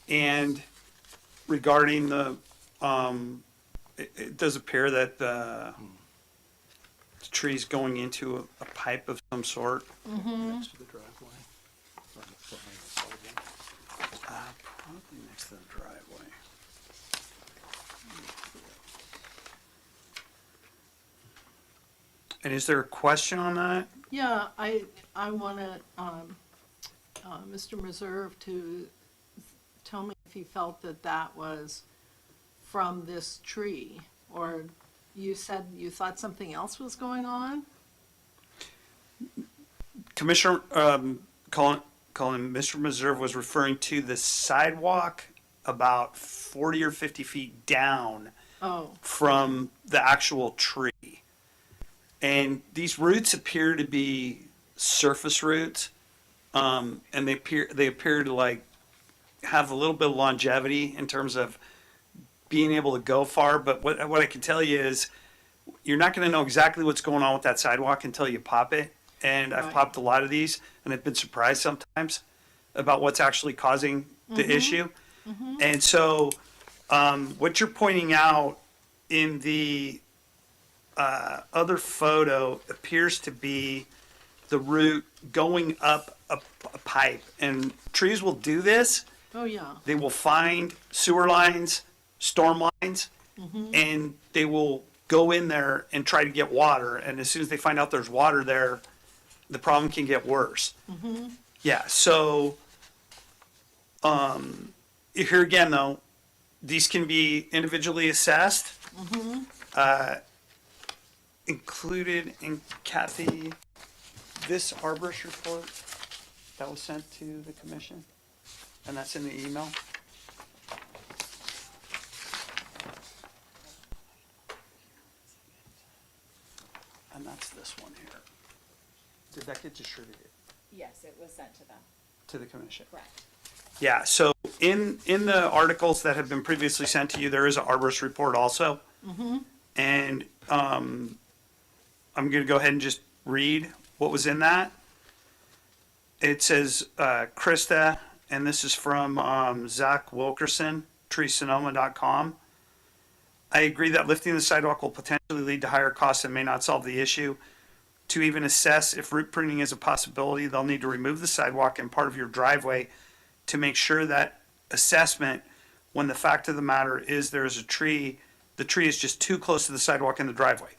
And regarding the, it does appear that the tree's going into a pipe of some sort. Next to the driveway. Probably next to the driveway. And is there a question on that? Yeah, I wanted, Mr. Reserve to tell me if he felt that that was from this tree, or you said you thought something else was going on? Commissioner, Colin, Mr. Reserve was referring to the sidewalk about 40 or 50 feet down Oh, from the actual tree. And these roots appear to be surface roots, and they appear to like have a little bit of longevity in terms of being able to go far. But what I can tell you is you're not going to know exactly what's going on with that sidewalk until you pop it. And I've Right. popped a lot of these, and I've been surprised sometimes about what's actually causing the issue. And so, what you're pointing out in the other photo appears to be the root going up a pipe. And trees will do this. oh, yeah. They will find sewer lines, storm lines, and they will go in there and try to get water. And as soon as they find out there's water there, the problem can get worse. Yeah, so here again, though, these can be individually assessed. Included in Cathy, this arborist report that was sent to the commission, and that's in the email. And that's this one here. Did that get distributed Yes, it was sent to them, to the commission? correct. Yeah, so in the articles that have been previously sent to you, there is an arborist report also. And I'm going to go ahead and just read what was in that. It says, Krista, and this is from Zach Wilkerson, treesonoma.com. I agree that lifting the sidewalk will potentially lead to higher costs and may not solve the issue. To even assess if root pruning is a possibility, they'll need to remove the sidewalk and part of your driveway to make sure that assessment, when the fact of the matter is there is a tree, the tree is just too close to the sidewalk in the driveway.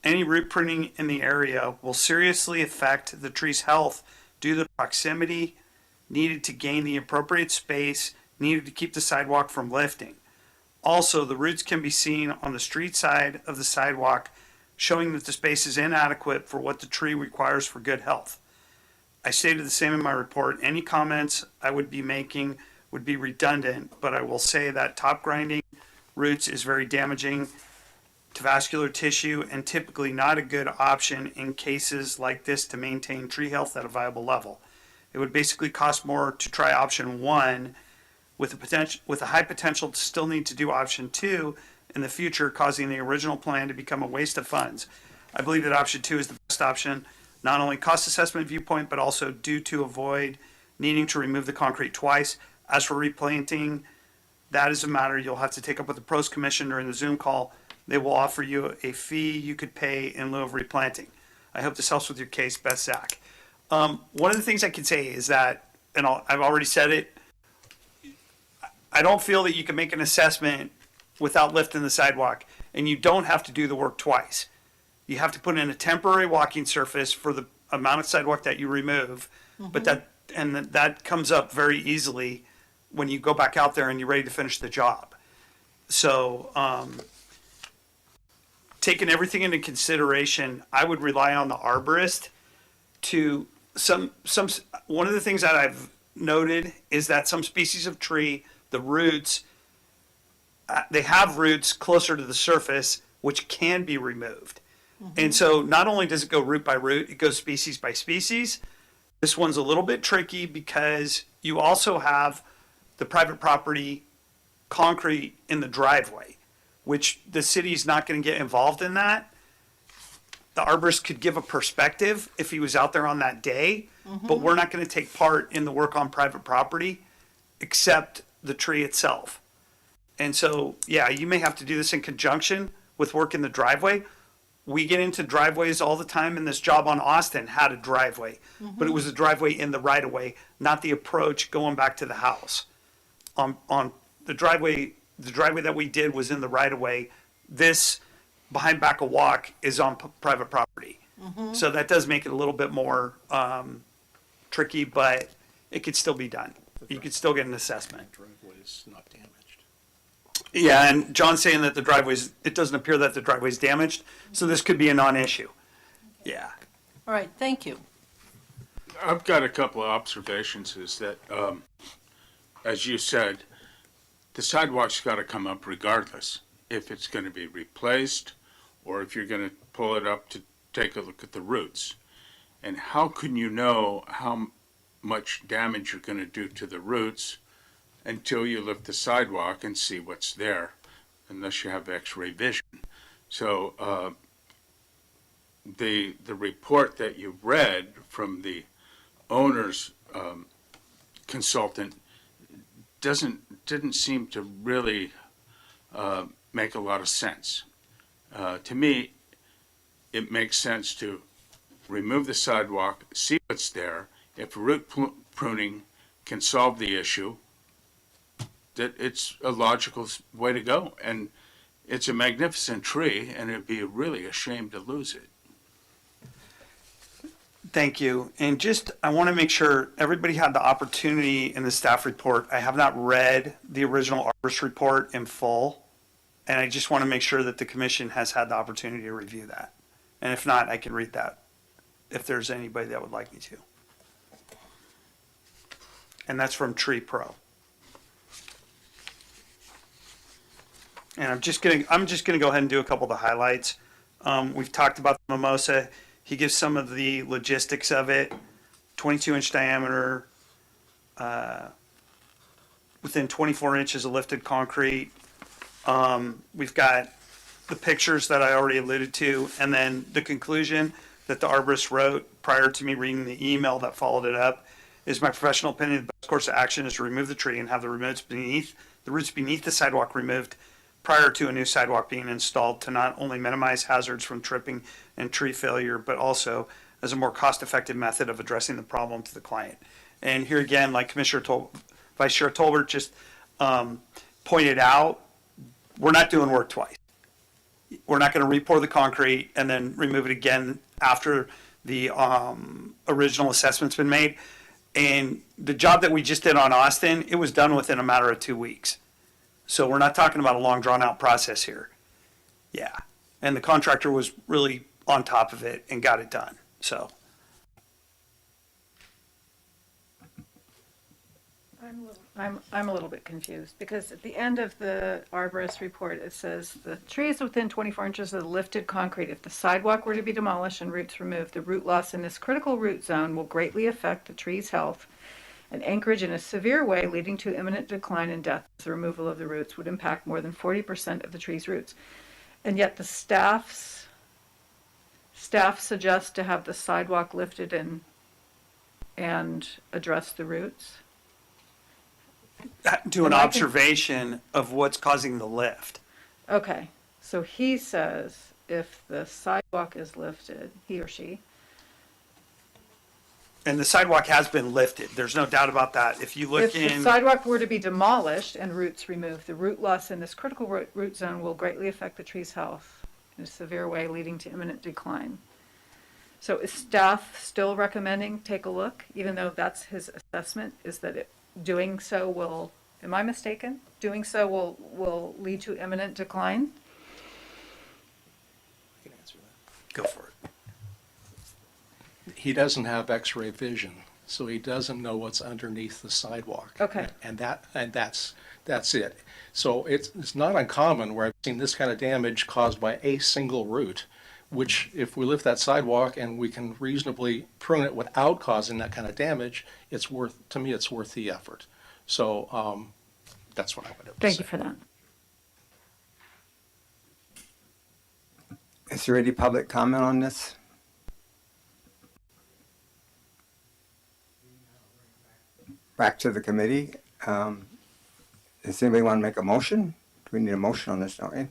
Any root pruning in the area will seriously affect the tree's health due to the proximity needed to gain the appropriate space needed to keep the sidewalk from lifting. Also, the roots can be seen on the street side of the sidewalk, showing that the space is inadequate for what the tree requires for good health. I stated the same in my report. Any comments I would be making would be redundant, but I will say that top grinding roots is very damaging to vascular tissue and typically not a good option in cases like this to maintain tree health at a viable level. It would basically cost more to try option 1 with a high potential to still need to do option 2 in the future, causing the original plan to become a waste of funds. I believe that option 2 is the best option, not only cost assessment viewpoint, but also due to avoid needing to remove the concrete twice. As for replanting, that is a matter you'll have to take up with the pros commission during the Zoom call. They will offer you a fee you could pay in lieu of replanting. I hope this helps with your case. Best, Zach. One of the things I can say is that, and I've already said it, I don't feel that you can make an assessment without lifting the sidewalk, and you don't have to do the work twice. You have to put in a temporary walking surface for the amount of sidewalk that you remove, but that comes up very easily when you go back out there and you're ready to finish the job. So, taking everything into consideration, I would rely on the arborist to one of the things that I've noted is that some species of tree the roots, they have roots closer to the surface, which can be removed. And so not only does it go root by root, it goes species by species. This one's a little bit tricky because you also have the private property concrete in the driveway, which the city's not going to get involved in that. The arborist could give a perspective if he was out there on that day, but we're not going to take part in the work on private property except the tree itself. And so, yeah, you may have to do this in conjunction with work in the driveway. We get into driveways all the time, and this job on Austin had a driveway, but it was a driveway in the right of way, not the approach going back to the house. On the driveway that we did was in the right of way. This behind back a walk is on private property. So that does make it a little bit more tricky, but it could still be done. You could still get an assessment. Driveway is not damaged. Yeah, and John's saying that it doesn't appear that the driveway's damaged, so this could be a non-issue. Yeah. All right, thank you. I've got a couple of observations is that, as you said, the sidewalk's got to come up regardless if it's going to be replaced or if you're going to pull it up to take a look at the roots. And how can you know how much damage you're going to do to the roots until you lift the sidewalk and see what's there, unless you have x-ray vision? So the report that you read from the owner's consultant didn't seem to really make a lot of sense. To me, it makes sense to remove the sidewalk, see what's there. If root pruning can solve the issue, that it's a logical way to go. And it's a magnificent tree, and it'd be really a shame to lose it. Thank you. And I want to make sure everybody had the opportunity in the staff report. I have not read the original arborist report in full, and I just want to make sure that the commission has had the opportunity to review that. And if not, I can read that if there's anybody that would like me to. And that's from Tree Pro. And I'm just gonna go ahead and do a couple of the highlights. We've talked about the mimosa. He gives some of the logistics of it. 22-inch diameter, within 24 inches of lifted concrete. We've got the pictures that I already alluded to, and then the conclusion that the arborist wrote prior to me reading the email that followed it up is my professional opinion. The best course of action is to remove the tree and have the roots beneath the sidewalk removed prior to a new sidewalk being installed to not only minimize hazards from tripping and tree failure, but also as a more cost-effective method of addressing the problem to the client. And here again, like Vice Chair Tolbert just pointed out, we're not doing work twice. We're not going to re-pour the concrete and then remove it again after the original assessment's been made. And the job that we just did on Austin, it was done within a matter of 2 weeks. So we're not talking about a long drawn-out process here. Yeah. And the contractor was really on top of it and got it done. So. I'm a little bit confused because at the end of the arborist report, it says the tree is within 24 inches of the lifted concrete. If the sidewalk were to be demolished and roots removed, the root loss in this critical root zone will greatly affect the tree's health and anchorage in a severe way, leading to imminent decline and death. The removal of the roots would impact more than 40% of the tree's roots. And yet the staff suggests to have the sidewalk lifted and address the roots. Do an observation of what's causing the lift. Okay, so he says if the sidewalk is lifted, he or she, And the sidewalk has been lifted. There's no doubt about that. If you look if the sidewalk were to be demolished and roots removed, the root loss in this critical root zone will greatly affect the tree's health in a severe way, leading to imminent decline. So is staff still recommending take a look, even though that's his assessment, is that doing so will, am I mistaken? Doing so will lead to imminent decline? I can answer that. Go for it. He doesn't have x-ray vision. so he doesn't know what's underneath the sidewalk. Okay. And that's it. So it's not uncommon where I've seen this kind of damage caused by a single root, which if we lift that sidewalk and we can reasonably prune it without causing that kind of damage, to me, it's worth the effort. So, that's what I would have to say. Thank you for that. Is there any public comment on this? Back to the committee. Does anybody want to make a motion? Do we need a motion on this, don't we?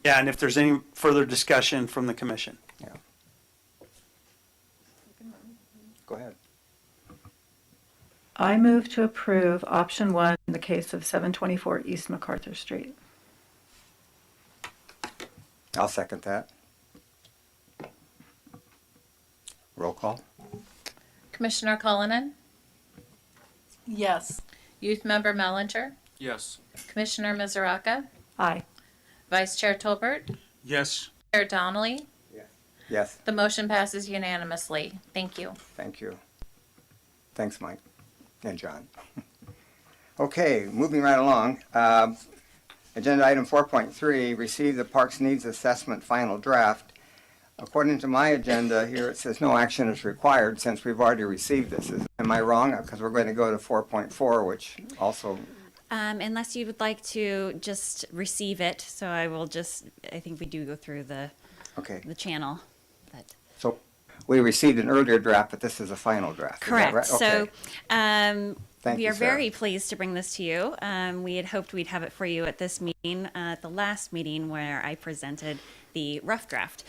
Yeah, and if there's any further discussion from the commission. Yeah. Go ahead. I move to approve option 1 in the case of 724 East MacArthur Street. I'll second that. Roll call. Commissioner Cullinan, Yes. Youth Member Mellinger, Yes. Commissioner Mizuraka, Aye. Vice Chair Tolbert, Yes. Chair Donnelly. Yes, The motion passes unanimously. Thank you. thank you. Thanks, Mike and John. Okay, moving right along. Agenda item 4.3, receive the Parks Needs Assessment final draft. According to my agenda here, it says no action is required since we've already received this. Am I wrong? Because we're going to go to 4.4, which also, Unless you would like to just receive it, so I think we do go through the okay. channel. But So we received an earlier draft, but this is a final draft. Is that correct. right? So Okay. Thank we you, are Sarah. very pleased to bring this to you. We had hoped we'd have it for you at this meeting, at the last meeting where I presented the rough draft.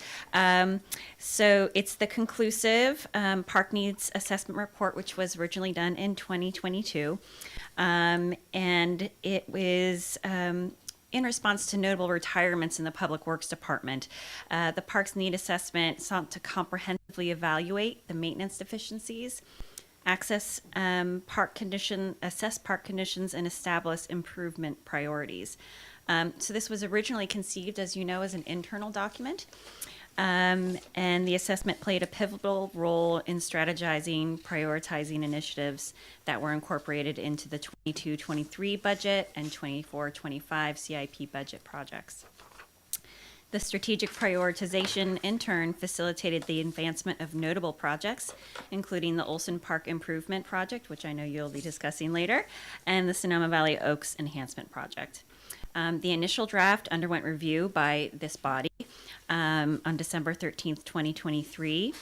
So it's the conclusive Park Needs Assessment Report, which was originally done in 2022. And it was in response to notable retirements in the Public Works Department. The Parks Need Assessment sought to comprehensively evaluate the maintenance deficiencies, assess park conditions, and establish improvement priorities. So this was originally conceived, as you know, as an internal document. And the assessment played a pivotal role in strategizing, prioritizing initiatives that were incorporated into the 22-23 budget and 24-25 CIP budget projects. The strategic prioritization, in turn, facilitated the advancement of notable projects, including the Olsen Park Improvement Project, which I know you'll be discussing later, and the Sonoma Valley Oaks Enhancement Project. The initial draft underwent review by this body on December 13th, 2023.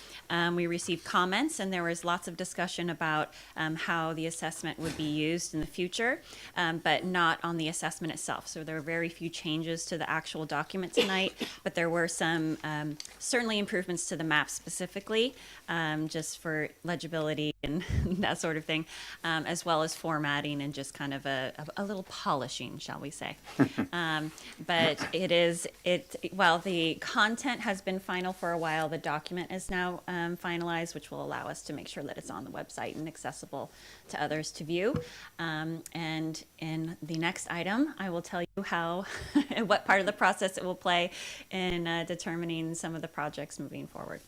We received comments, and there was lots of discussion about how the assessment would be used in the future, but not on the assessment itself. So there were very few changes to the actual document tonight, but there were some certainly improvements to the map specifically, just for legibility and that sort of thing, as well as formatting and just kind of a little polishing, shall we say. But while the content has been final for a while, the document is now finalized, which will allow us to make sure that it's on the website and accessible to others to view. And in the next item, I will tell you what part of the process it will play in determining some of the projects moving forward.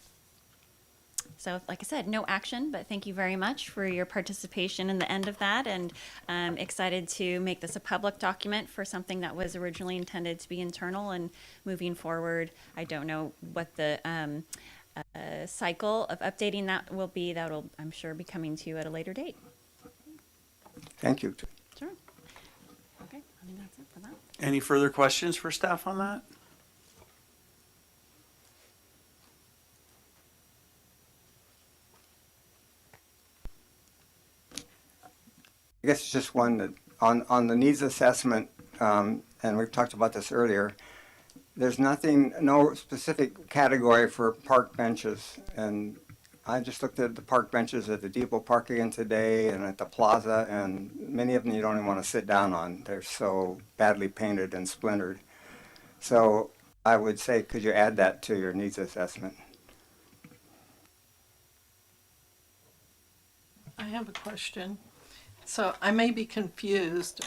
So, like I said, no action, but thank you very much for your participation in the end of that, and I'm excited to make this a public document for something that was originally intended to be internal and moving forward. I don't know what the cycle of updating that will be. That will, I'm sure, be coming to you at a later date. Thank you. Sure. Okay, I think that's it for that. Any further questions for staff on that? I guess it's just one that on the needs assessment, and we've talked about this earlier, there's no specific category for park benches. And I just looked at the park benches at the Depot Park again today and at the plaza, and many of them you don't even want to sit down on. They're so badly painted and splintered. So I would say, could you add that to your needs assessment? I have a question. So I may be confused.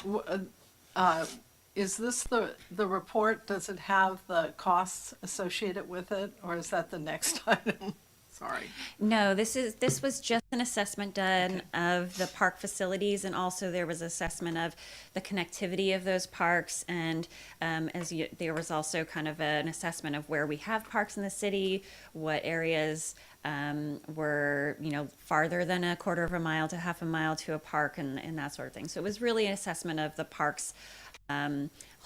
Is this the report? Does it have the costs associated with it, or is that the next item? Sorry. No, this was just an assessment done of the park facilities, and also there was assessment of the connectivity of those parks, and there was also kind of an assessment of where we have parks in the city, what areas were farther than a quarter of a mile to half a mile to a park, and that sort of thing. So it was really an assessment of the parks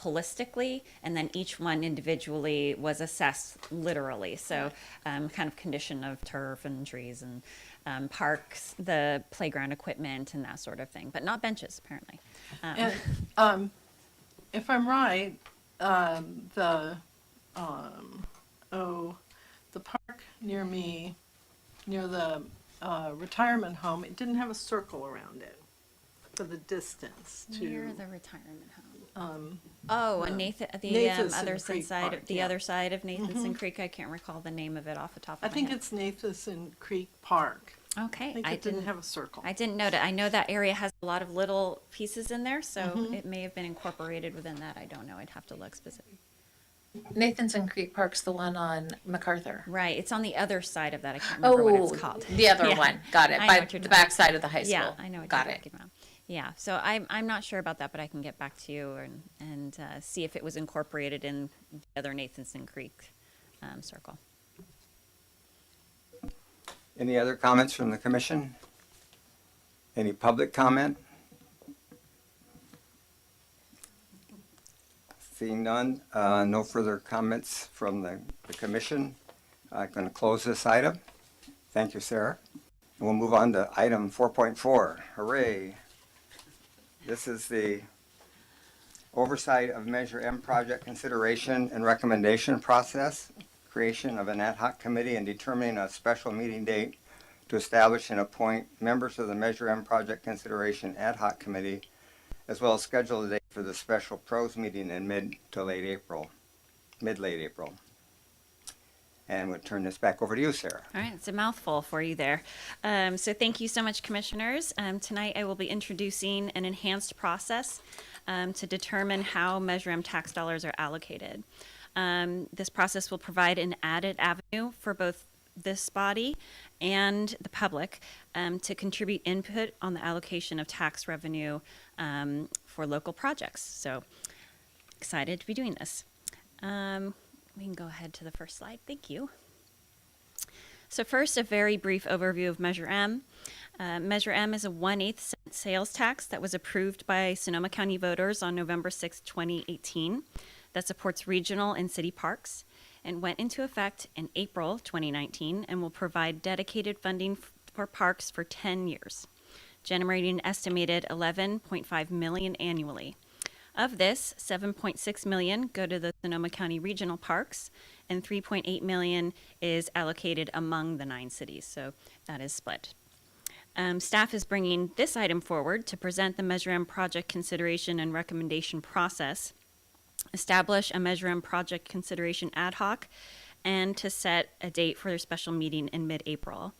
holistically, and then each one individually was assessed literally. So kind of condition of turf and trees and parks, the playground equipment and that sort of thing, but not benches apparently. And if I'm right, the park near me, near the retirement home, it didn't have a circle around it for the distance to. Near the retirement home. Um, Oh, and Nathan, the Nathanson other Creek side, Park, the yeah. other side of Nathanson Creek. I can't recall the name of it off the top I of my think head. it's Nathanson Creek Park. Okay, I think it didn't have a circle. I didn't know that. I know that area has a lot of little pieces in there, so it may have been incorporated within that. I don't know. I'd have to look specifically. Nathanson Creek Park's the one on MacArthur. Right, it's on the other side of that. I can't remember what it's called. The other Yeah. one. Got it. I know By what you're the talking back side of the high school. Yeah, I know what Got you're it. talking about. Yeah, so I'm not sure about that, but I can get back to you and see if it was incorporated in the other Nathanson Creek circle. Any other comments from the commission? Any public comment? Seeing none, no further comments from the commission. I'm going to close this item. Thank you, Sarah. We'll move on to item 4.4. Hooray. This is the oversight of Measure M project consideration and recommendation process, creation of an ad hoc committee, and determining a special meeting date to establish and appoint members of the Measure M project consideration ad hoc committee, as well as schedule a date for the special pros meeting in mid-late April. And we'll turn this back over to you, Sarah. All right, it's a mouthful for you there. So thank you so much, commissioners. Tonight I will be introducing an enhanced process to determine how Measure M tax dollars are allocated. This process will provide an added avenue for both this body and the public to contribute input on the allocation of tax revenue for local projects. So excited to be doing this. We can go ahead to the first slide. Thank you. So first, a very brief overview of Measure M. Measure M is a 1/8 cent sales tax that was approved by Sonoma County voters on November 6, 2018, that supports regional and city parks, and went into effect in April 2019 and will provide dedicated funding for parks for 10 years, generating an estimated $11.5 million annually. Of this, $7.6 million go to the Sonoma County regional parks, and $3.8 million is allocated among the 9 cities, so that is split. Staff is bringing this item forward to present the Measure M project consideration and recommendation process, establish a Measure M project consideration ad hoc, and to set a date for their special meeting in mid-April.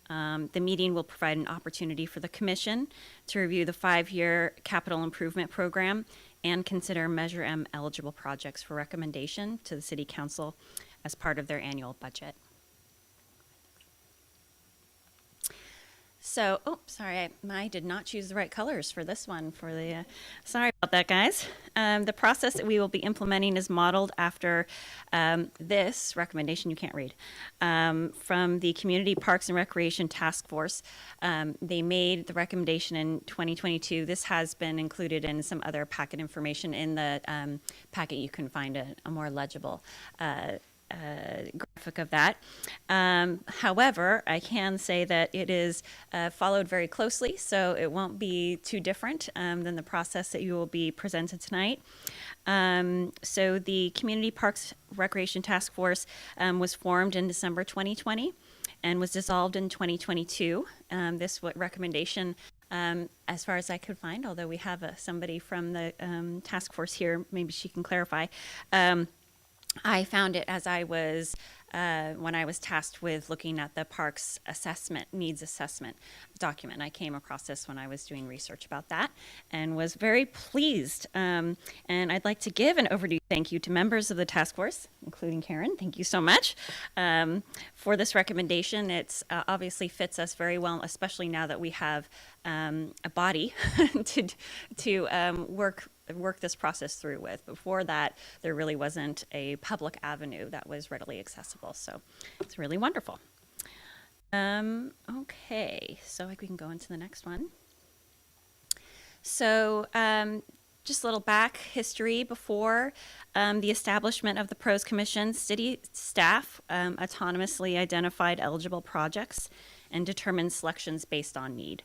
The meeting will provide an opportunity for the commission to review the 5-year capital improvement program and consider Measure M eligible projects for recommendation to the City Council as part of their annual budget. So, sorry, I did not choose the right colors for this one. Sorry about that, guys. The process that we will be implementing is modeled after this recommendation you can't read from the Community Parks and Recreation Task Force. They made the recommendation in 2022. This has been included in some other packet information in the packet. You can find a more legible graphic of that. However, I can say that it is followed very closely, so it won't be too different than the process that you will be presented tonight. So the Community Parks Recreation Task Force was formed in December 2020 and was dissolved in 2022. This recommendation, as far as I could find, although we have somebody from the task force here, maybe she can clarify. I found it as I was when I was tasked with looking at the park's needs assessment document. I came across this when I was doing research about that and was very pleased. And I'd like to give an overdue thank you to members of the task force, including Karen. Thank you so much for this recommendation. It's obviously fits us very well, especially now that we have a body to work this process through with. Before that, there really wasn't a public avenue that was readily accessible. So it's really wonderful. Okay, so we can go into the next one. So just a little back history before the establishment of the Pros Commission, city staff autonomously identified eligible projects and determined selections based on need.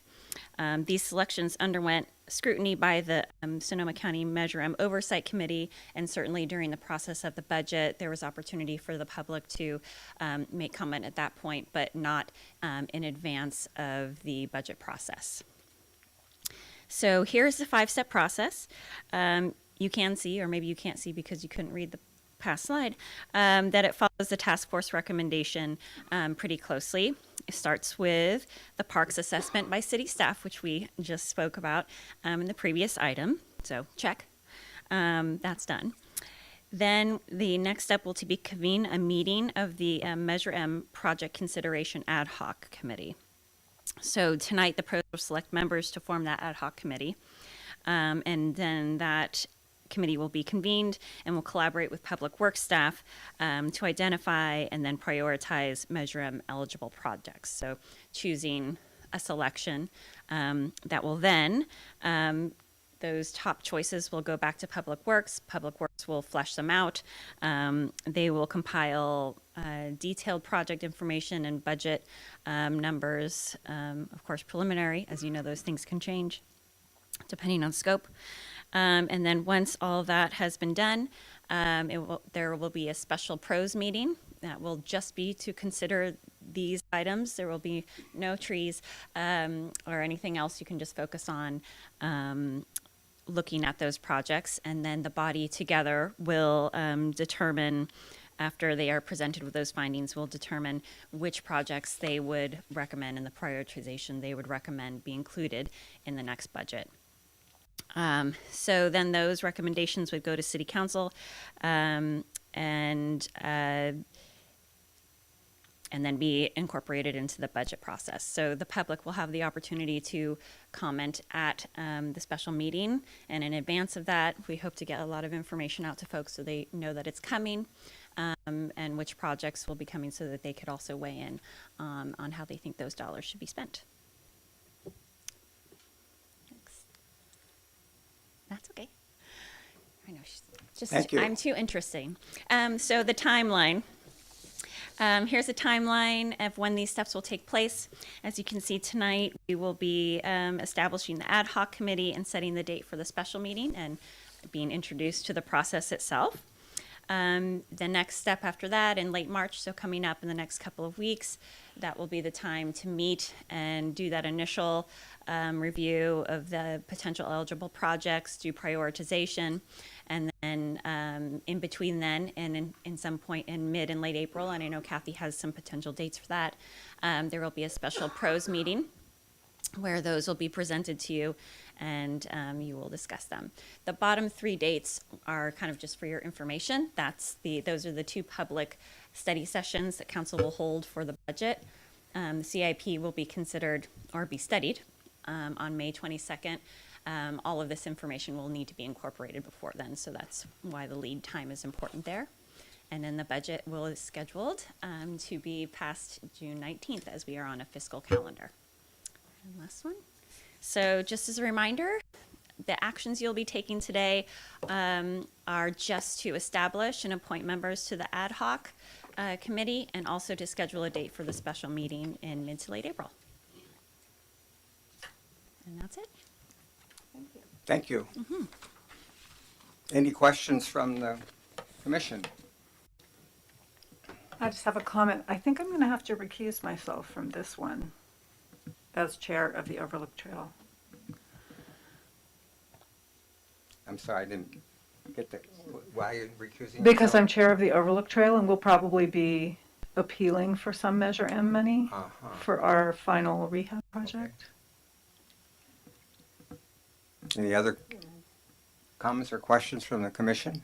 These selections underwent scrutiny by the Sonoma County Measure M Oversight Committee, and certainly during the process of the budget, there was opportunity for the public to make comment at that point, but not in advance of the budget process. So here's the 5-step process. You can see, or maybe you can't see because you couldn't read the past slide, that it follows the task force recommendation pretty closely. It starts with the parks assessment by city staff, which we just spoke about in the previous item. So check, that's done. Then the next step will be convene a meeting of the Measure M Project Consideration Ad Hoc Committee. So tonight the pros will select members to form that ad hoc committee, and then that committee will be convened and will collaborate with public works staff to identify and then prioritize Measure M eligible projects. So choosing a selection that will then, those top choices will go back to Public Works. Public Works will flesh them out. They will compile detailed project information and budget numbers, of course preliminary, as you know those things can change depending on scope. And then once all that has been done, there will be a special pros meeting that will just be to consider these items. There will be no trees or anything else. You can just focus on looking at those projects, and then the body together will determine, after they are presented with those findings, will determine which projects they would recommend and the prioritization they would recommend be included in the next budget. So then those recommendations would go to City Council and then be incorporated into the budget process. So the public will have the opportunity to comment at the special meeting, and in advance of that, we hope to get a lot of information out to folks so they know that it's coming and which projects will be coming so that they could also weigh in on how they think those dollars should be spent. That's okay. I know, Thank you. I'm too interesting. So the timeline. Here's a timeline of when these steps will take place. As you can see tonight, we will be establishing the ad hoc committee and setting the date for the special meeting and being introduced to the process itself. The next step after that in late March, so coming up in the next couple of weeks, that will be the time to meet and do that initial review of the potential eligible projects, do prioritization, and then in between then and in some point in mid and late April, and I know Cathy has some potential dates for that, there will be a special pros meeting where those will be presented to you and you will discuss them. The bottom 3 dates are kind of just for your information. Those are the 2 public study sessions that council will hold for the budget. The CIP will be considered or be studied on May 22nd. All of this information will need to be incorporated before then, so that's why the lead time is important there. And then the budget is scheduled to be passed June 19th as we are on a fiscal calendar. And last one. So just as a reminder, the actions you'll be taking today are just to establish and appoint members to the ad hoc committee and also to schedule a date for the special meeting in mid to late April. And that's it. Thank you. Mm-hmm. Any questions from the commission? I just have a comment. I think I'm going to have to recuse myself from this one as chair of the Overlook Trail. I'm sorry, I didn't get the, why are you recusing Because yourself? I'm chair of the Overlook Trail and will probably be appealing for some Measure M money for our final rehab project. Any other comments or questions from the commission?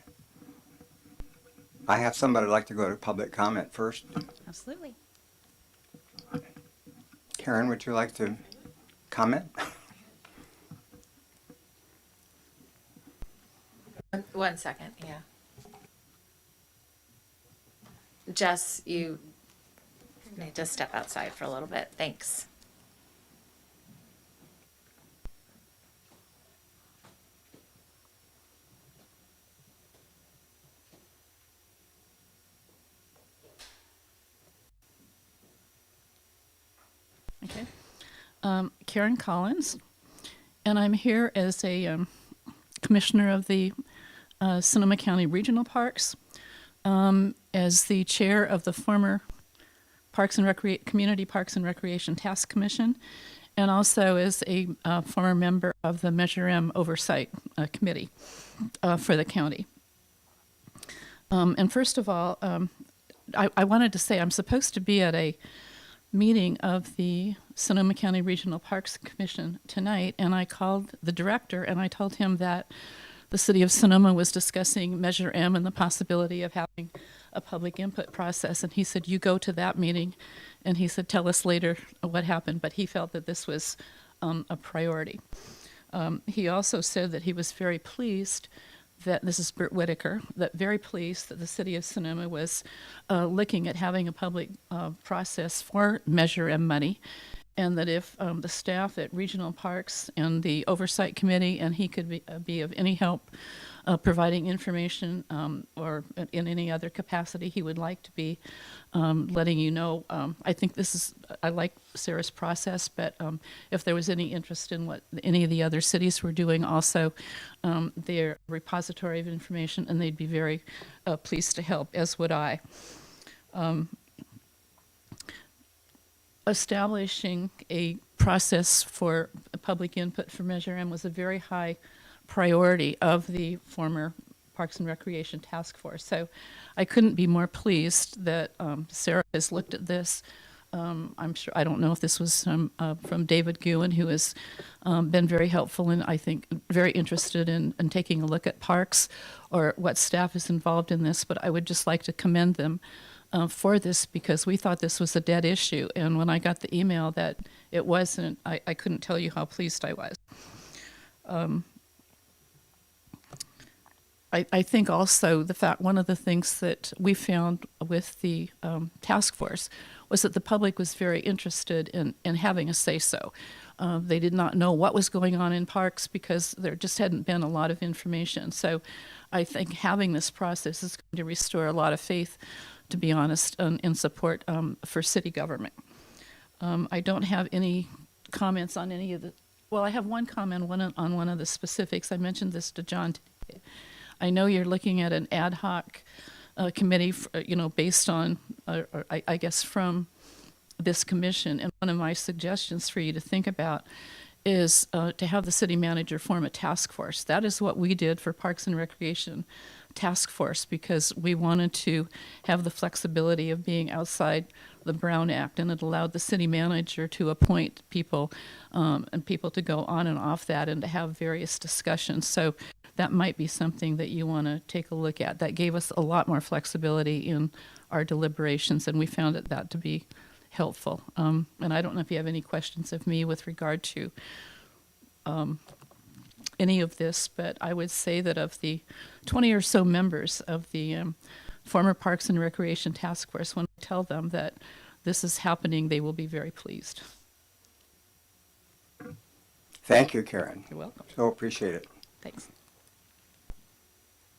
I have somebody who'd like to go to public comment first. Absolutely. Karen, would you like to comment? One second, yeah. Jess, you need to step outside for a little bit. Thanks. Okay. Karen Collins, and I'm here as a commissioner of the Sonoma County Regional Parks, as the chair of the former Community Parks and Recreation Task Commission, and also as a former member of the Measure M Oversight Committee for the county. And first of all, I wanted to say I'm supposed to be at a meeting of the Sonoma County Regional Parks Commission tonight, and I called the director and I told him that the city of Sonoma was discussing Measure M and the possibility of having a public input process, and he said, you go to that meeting, and he said, tell us later what happened, but he felt that this was a priority. He also said that he was very pleased that, this is Bert Whitaker, that very pleased that the city of Sonoma was looking at having a public process for Measure M money, and that if the staff at Regional Parks and the Oversight Committee and he could be of any help providing information or in any other capacity he would like to be letting you know. I think I like Sarah's process, but if there was any interest in what any of the other cities were doing also, they're a repository of information and they'd be very pleased to help, as would I. Establishing a process for public input for Measure M was a very high priority of the former Parks and Recreation Task Force. So I couldn't be more pleased that Sarah has looked at this. I'm sure, I don't know if this was from David Guin, who has been very helpful and I think very interested in taking a look at parks, or what staff is involved in this, but I would just like to commend them for this, because we thought this was a dead issue. And when I got the email that it wasn't, I couldn't tell you how pleased I was. I think also the fact, one of the things that we found with the task force was that the public was very interested in having a say-so. They did not know what was going on in parks because there just hadn't been a lot of information. So I think having this process is going to restore a lot of faith, to be honest, in support for city government. I don't have any comments on any of the, well, I have one comment on one of the specifics. I mentioned this to John today. I know you're looking at an ad hoc committee, based on, I guess, from this commission. And one of my suggestions for you to think about is to have the city manager form a task force. That is what we did for Parks and Recreation Task Force, because we wanted to have the flexibility of being outside the Brown Act, and it allowed the city manager to appoint people and people to go on and off that and to have various discussions. So that might be something that you want to take a look at. That gave us a lot more flexibility in our deliberations, and we found that to be helpful. And I don't know if you have any questions of me with regard to any of this, but I would say that of the 20 or so members of the former Parks and Recreation Task Force, when I tell them that this is happening, they will be very pleased. Thank you, Karen. You're welcome. So appreciate it. Thanks.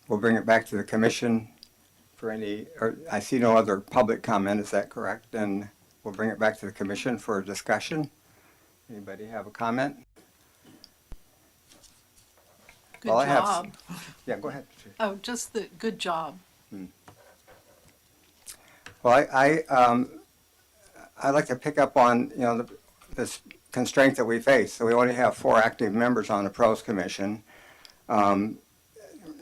We'll bring it back to the commission for any, or I see no other public comment, is that correct? And we'll bring it back to the commission for a discussion. Anybody have a comment? Good Well, I have job. Yeah, go ahead. Oh, just the good job. Well, I like to pick up on, this constraint that we face. So we only have 4 active members on the Pros Commission.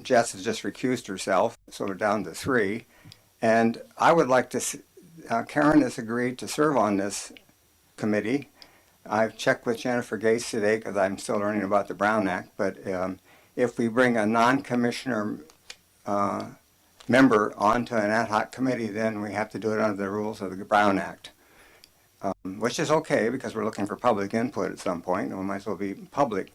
Jess has just recused herself, so we're down to 3. And I would like to Karen has agreed to serve on this committee. I've checked with Jennifer Gates today because I'm still learning about the Brown Act, but if we bring a non-commissioner member onto an ad hoc committee, then we have to do it under the rules of the Brown Act, which is okay because we're looking for public input at some point, and we might as well be public.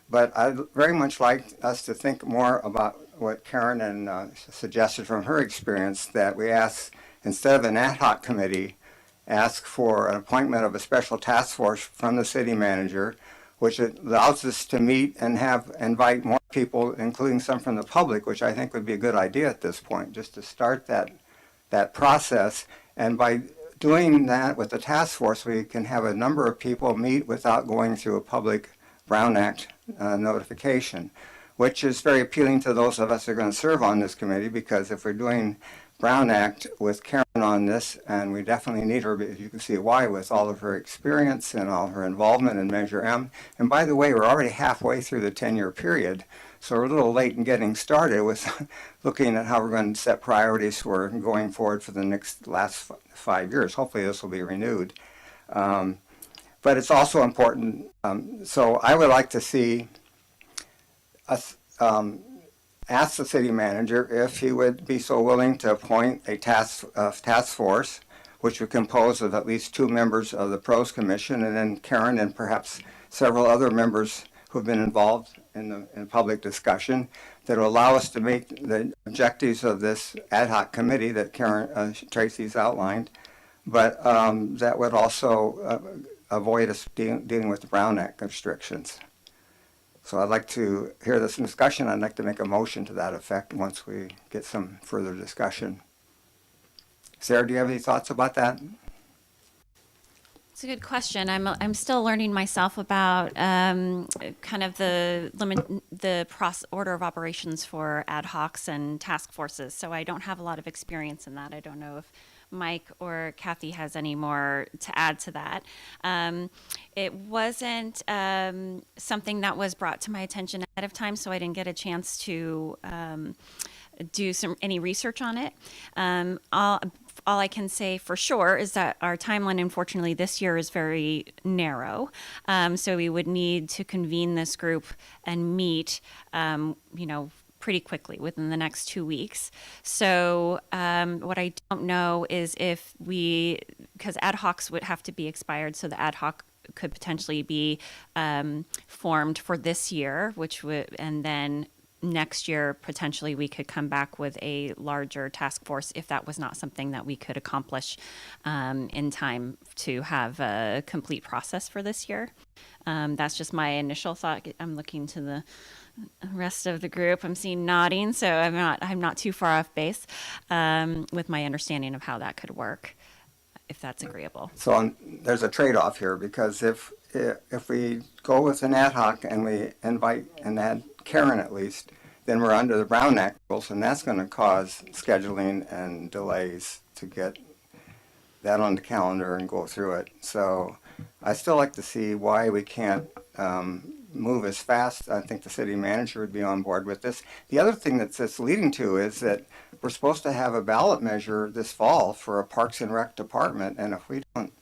But I'd very much like us to think more about what Karen and suggested from her experience, that we ask, instead of an ad hoc committee, ask for an appointment of a special task force from the city manager, which allows us to meet and invite more people, including some from the public, which I think would be a good idea at this point, just to start that process. And by doing that with the task force, we can have a number of people meet without going through a public Brown Act notification, which is very appealing to those of us who are going to serve on this committee, because if we're doing Brown Act with Karen on this, and we definitely need her, as you can see why, with all of her experience and all her involvement in Measure M. And by the way, we're already halfway through the 10-year period, so we're a little late in getting started with looking at how we're going to set priorities for going forward for the last 5 years. Hopefully this will be renewed. But it's also important, so I would like to see us ask the city manager if he would be so willing to appoint a task force, which would compose of at least 2 members of the Pros Commission, and then Karen and perhaps several other members who have been involved in public discussion, that will allow us to meet the objectives of this ad hoc committee that Karen Tracy's outlined, but that would also avoid us dealing with the Brown Act restrictions. So I'd like to hear this discussion. I'd like to make a motion to that effect once we get some further discussion. Sarah, do you have any thoughts about that? It's a good question. I'm still learning myself about kind of the order of operations for ad hocs and task forces. So I don't have a lot of experience in that. I don't know if Mike or Cathy has any more to add to that. It wasn't something that was brought to my attention ahead of time, so I didn't get a chance to do any research on it. All I can say for sure is that our timeline, unfortunately, this year is very narrow. So we would need to convene this group and meet, pretty quickly within the next 2 weeks. So what I don't know is because ad hocs would have to be expired, so the ad hoc could potentially be formed for this year, and then next year, potentially, we could come back with a larger task force if that was not something that we could accomplish in time to have a complete process for this year. That's just my initial thought. I'm looking to the rest of the group. I'm seeing nodding, so I'm not too far off base with my understanding of how that could work, if that's agreeable. So there's a trade-off here, because if we go with an ad hoc and we invite and add Karen at least, then we're under the Brown Act rules, and that's going to cause scheduling and delays to get that on the calendar and go through it. So I still like to see why we can't move as fast. I think the city manager would be on board with this. The other thing that it's leading to is that we're supposed to have a ballot measure this fall for a Parks and Rec department, and if we don't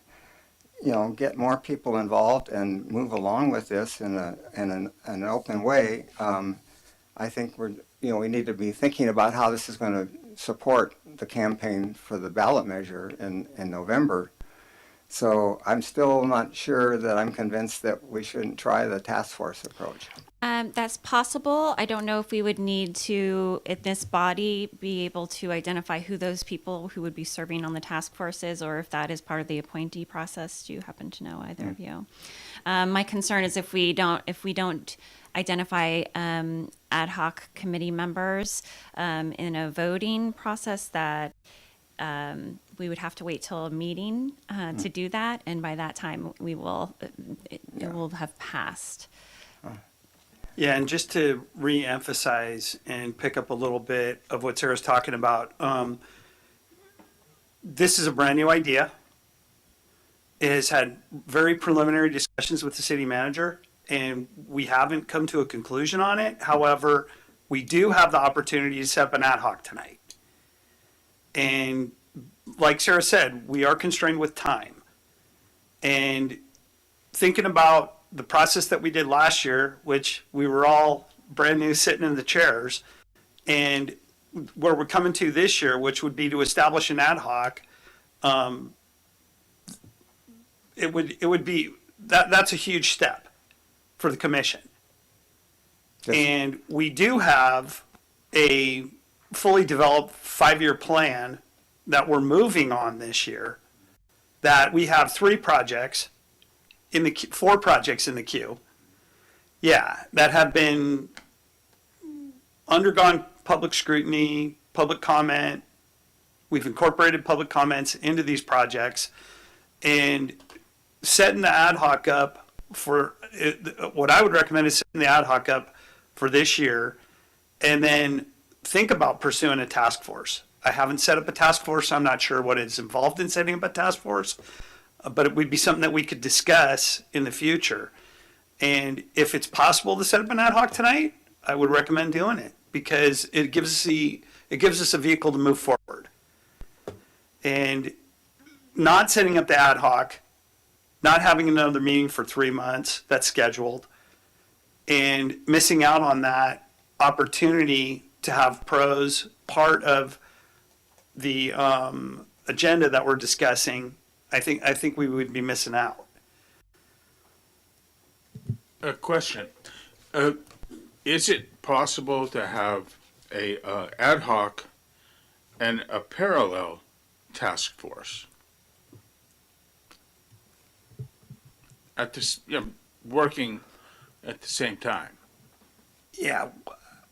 get more people involved and move along with this in an open way, I think we need to be thinking about how this is going to support the campaign for the ballot measure in November. So I'm still not sure that I'm convinced that we shouldn't try the task force approach. That's possible. I don't know if we would need to, in this body, be able to identify who those people who would be serving on the task force is, or if that is part of the appointee process. Do you happen to know, either of you? My concern is if we don't identify ad hoc committee members in a voting process, that we would have to wait till a meeting to do that, and by that time it will have passed. Yeah, and just to re-emphasize and pick up a little bit of what Sarah's talking about, this is a brand new idea. It has had very preliminary discussions with the city manager, and we haven't come to a conclusion on it. However, we do have the opportunity to set up an ad hoc tonight. And like Sarah said, we are constrained with time. And thinking about the process that we did last year, which we were all brand new sitting in the chairs, and where we're coming to this year, which would be to establish an ad hoc, it would be, that's a huge step for the commission. Yes. And we do have a fully developed 5-year plan that we're moving on this year, that we have 4 projects in the queue. Yeah, that have been undergone public scrutiny, public comment. We've incorporated public comments into these projects, and setting the ad hoc up for what I would recommend is setting the ad hoc up for this year, and then think about pursuing a task force. I haven't set up a task force. I'm not sure what is involved in setting up a task force, but it would be something that we could discuss in the future. And if it's possible to set up an ad hoc tonight, I would recommend doing it, because it gives us a vehicle to move forward. And not setting up the ad hoc, not having another meeting for 3 months that's scheduled, and missing out on that opportunity to have pros part of the agenda that we're discussing, I think we would be missing out. A question. Is it possible to have a ad hoc and a parallel task force at this, working at the same time? Yeah,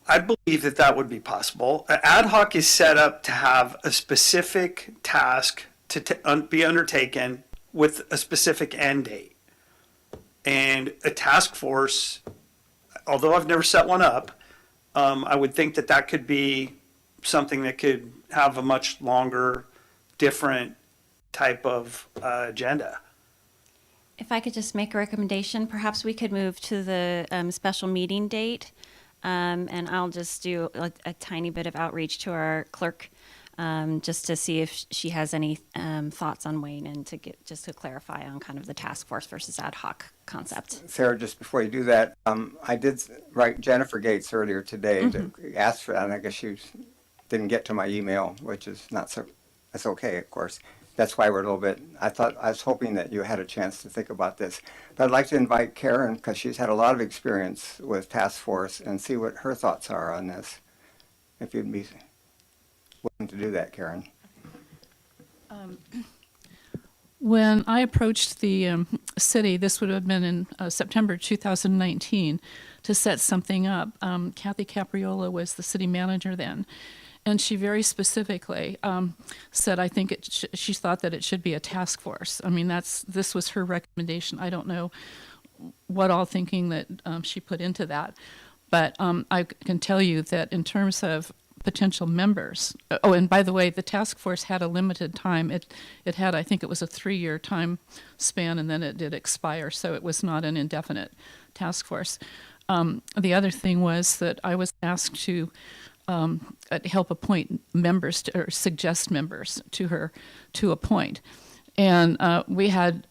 I believe that would be possible. Ad hoc is set up to have a specific task to be undertaken with a specific end date. And a task force, although I've never set one up, I would think that could be something that could have a much longer, different type of agenda. If I could just make a recommendation, perhaps we could move to the special meeting date, and I'll just do a tiny bit of outreach to our clerk, just to see if she has any thoughts on Wayne, and just to clarify on kind of the task force versus ad hoc concept. Sarah, just before you do that, I did write Jennifer Gates earlier today to ask for that, and I guess she didn't get to my email, which is not so, that's okay, of course. That's why we're a little bit, I was hoping that you had a chance to think about this. But I'd like to invite Karen, because she's had a lot of experience with task force, and see what her thoughts are on this. If you'd be willing to do that, Karen. When I approached the city, this would have been in September 2019, to set something up. Cathy Capriola was the city manager then, and she very specifically said, I think she thought that it should be a task force. I mean, this was her recommendation. I don't know what all thinking that she put into that, but I can tell you that in terms of potential members. Oh, and by the way, the task force had a limited time. It had, I think it was a 3-year time span, and then it did expire, so it was not an indefinite task force. The other thing was that I was asked to help appoint members or suggest members to her to appoint. And we had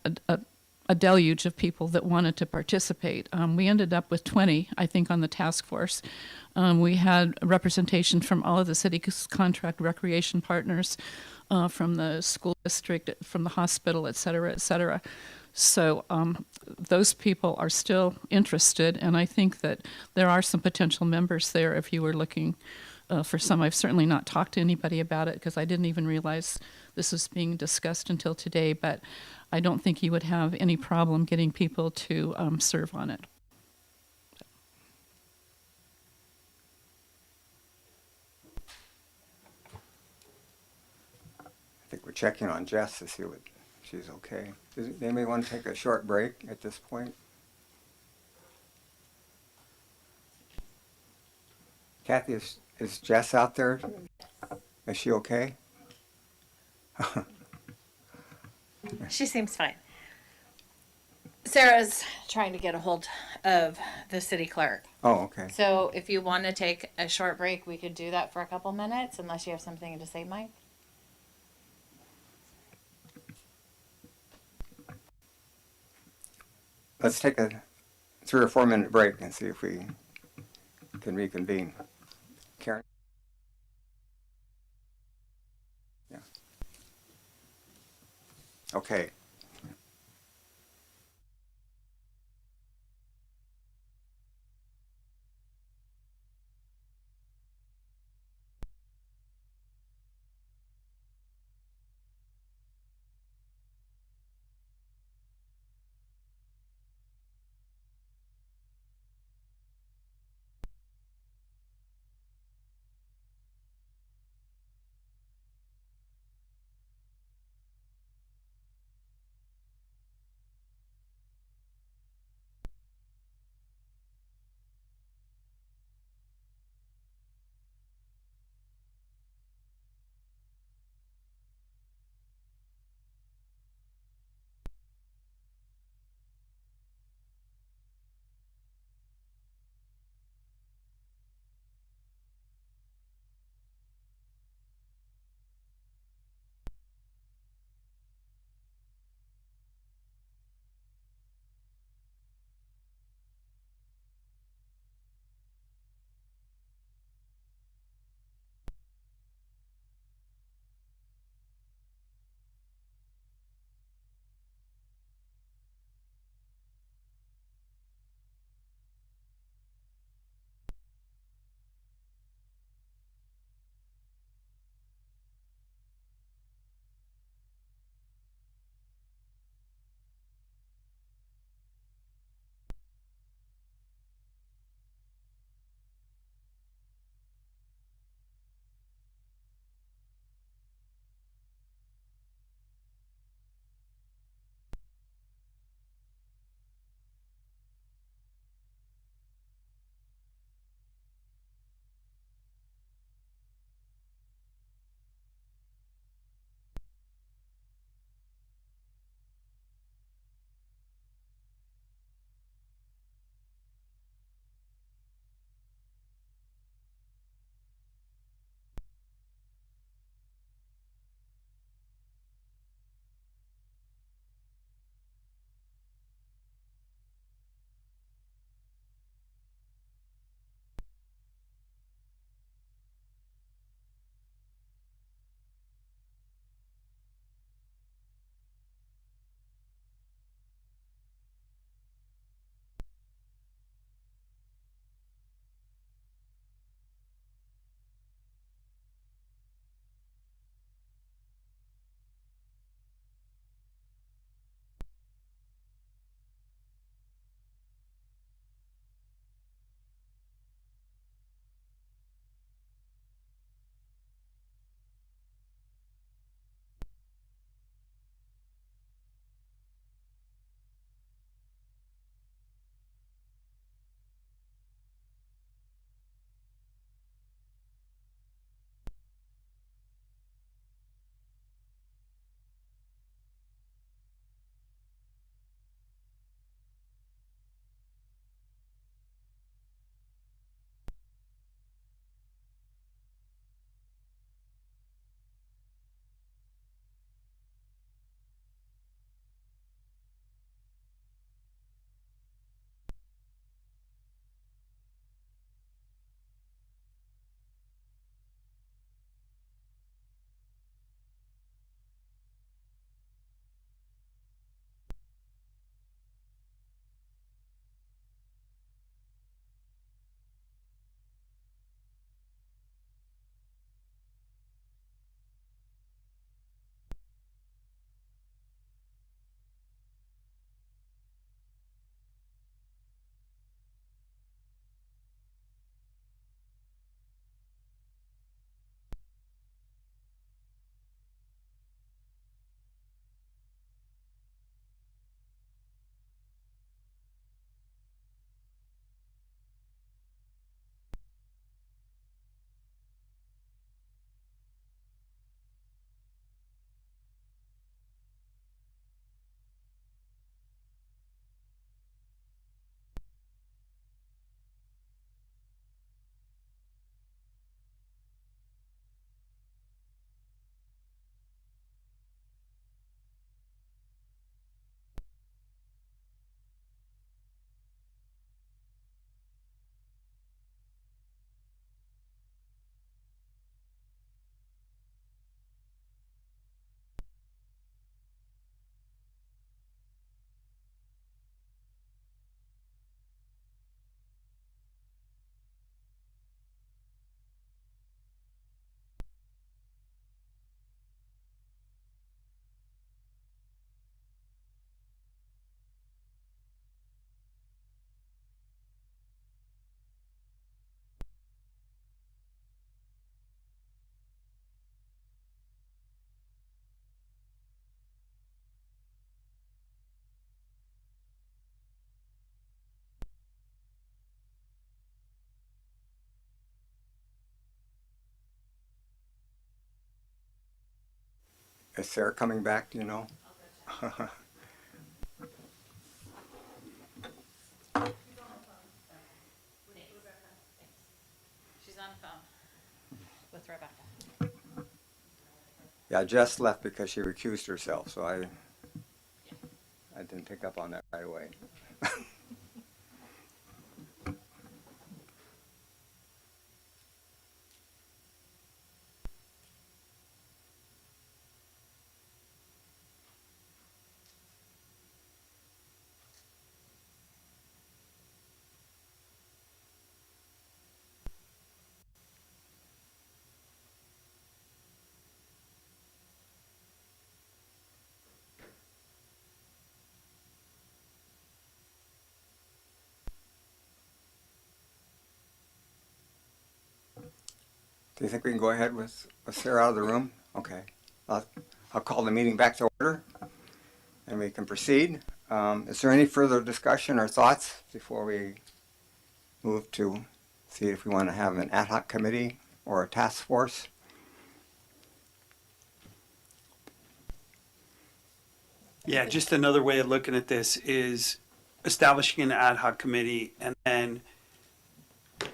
a deluge of people that wanted to participate. We ended up with 20, I think, on the task force. We had representation from all of the city's contract recreation partners, from the school district, from the hospital, et cetera, et cetera. So those people are still interested, and I think that there are some potential members there if you were looking for some. I've certainly not talked to anybody about it, because I didn't even realize this was being discussed until today, but I don't think you would have any problem getting people to serve on it. I think we're checking on Jess to see what she's okay. Does anybody want to take a short break at this point? Cathy, is Jess out there? Is she okay? She seems fine. Sarah's trying to get a hold of the city clerk. Oh, okay. So if you want to take a short break, we could do that for a couple minutes, unless you have something to say, Mike. let's take a 3 or 4 minute break and see if we can reconvene. Karen? Yeah. Okay. Is Sarah coming back, do you know? She's on the phone with Rebecca. Yeah, Jess left because she recused herself, so I didn't pick up on that right away. Do you think we can go ahead with Sarah out of the room? Okay. I'll call the meeting back to order and we can proceed. Is there any further discussion or thoughts before we move to see if we want to have an ad hoc committee or a task force? Yeah, just another way of looking at this is establishing an ad hoc committee and then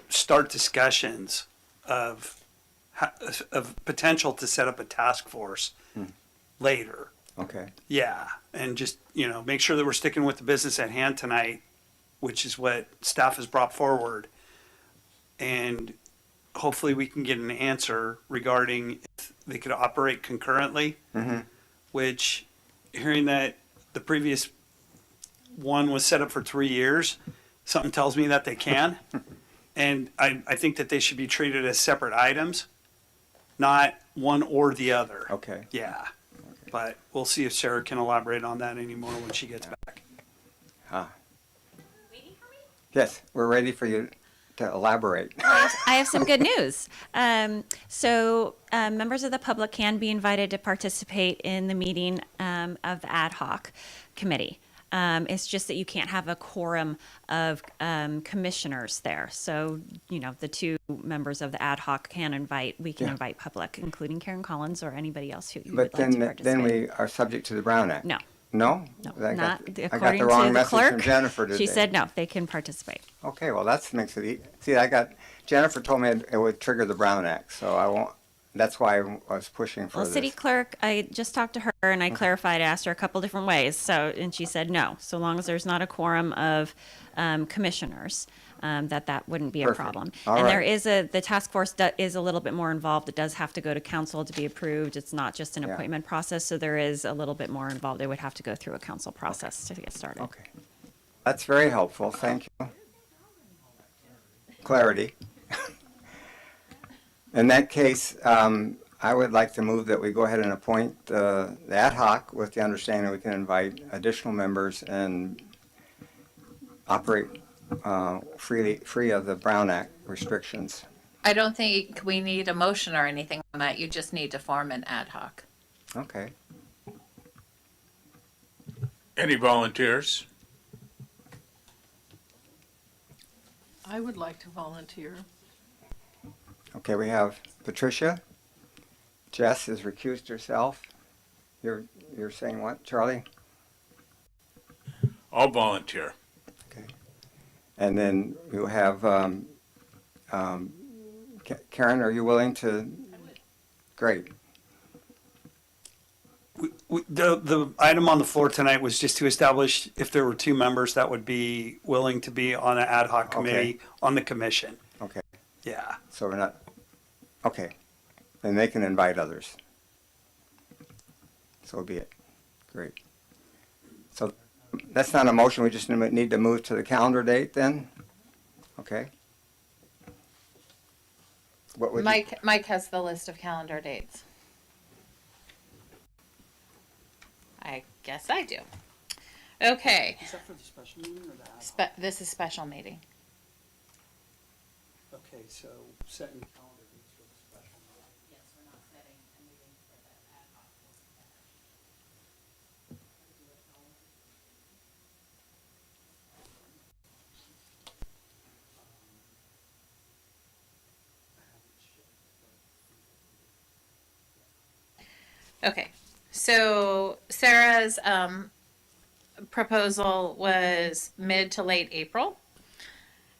start discussions of potential to set up a task force later. Okay. Yeah, and just, make sure that we're sticking with the business at hand tonight, which is what staff has brought forward. And hopefully we can get an answer regarding if they could operate concurrently, which, hearing that the previous one was set up for 3 years, something tells me that they can. And I think that they should be treated as separate items, not one or the other. Okay. Yeah. But we'll see if Sarah can elaborate on that anymore when she gets back. Yes, we're ready for you to elaborate. I have some good news. So members of the public can be invited to participate in the meeting of the ad hoc committee. It's just that you can't have a quorum of commissioners there. So, the two members of the ad hoc we can invite public, including Karen Collins or anybody else who would But like to participate. then we are subject to the Brown Act. No. No? No, I not got the according wrong to the message clerk. from Jennifer today. She said no, they can participate. Okay, well, that makes it easy. See, Jennifer told me it would trigger the Brown Act, so I won't, that's why I was pushing for Well, this. city clerk, I just talked to her and I clarified, asked her a couple different ways. And she said no, so long as there's not a quorum of commissioners, that wouldn't be a Perfect. problem. All And right. there is the task force is a little bit more involved. It does have to go to council to be approved. It's not just an Yeah. appointment process, so there is a little bit more involved. It would have to go through a council process to get started. Okay. That's very helpful, thank you. Clarity. In that case, I would like to move that we go ahead and appoint the ad hoc with the understanding we can invite additional members and operate free of the Brown Act restrictions. I don't think we need a motion or anything on that. You just need to form an ad hoc. Okay. Any volunteers? I would like to volunteer. Okay, we have Patricia. Jess has recused herself. You're saying what, Charlie? I'll volunteer. Okay. And then you have Karen, are you willing to? Great. The item on the floor tonight was just to establish if there were two members that would be willing to be on an ad hoc committee on the commission. Okay. Yeah. So we're not, okay. Then they can invite others. So be it. Great. So that's not a motion, we just need to move to the calendar date then? Okay. What would you- Mike has the list of calendar dates. I guess I do. Okay. Is that for the special meeting or the ad This is special meeting. Okay, so setting calendar dates for the special meeting. Yes, we're not setting a meeting for the ad hoc. Okay, So Sarah's proposal was mid to late April.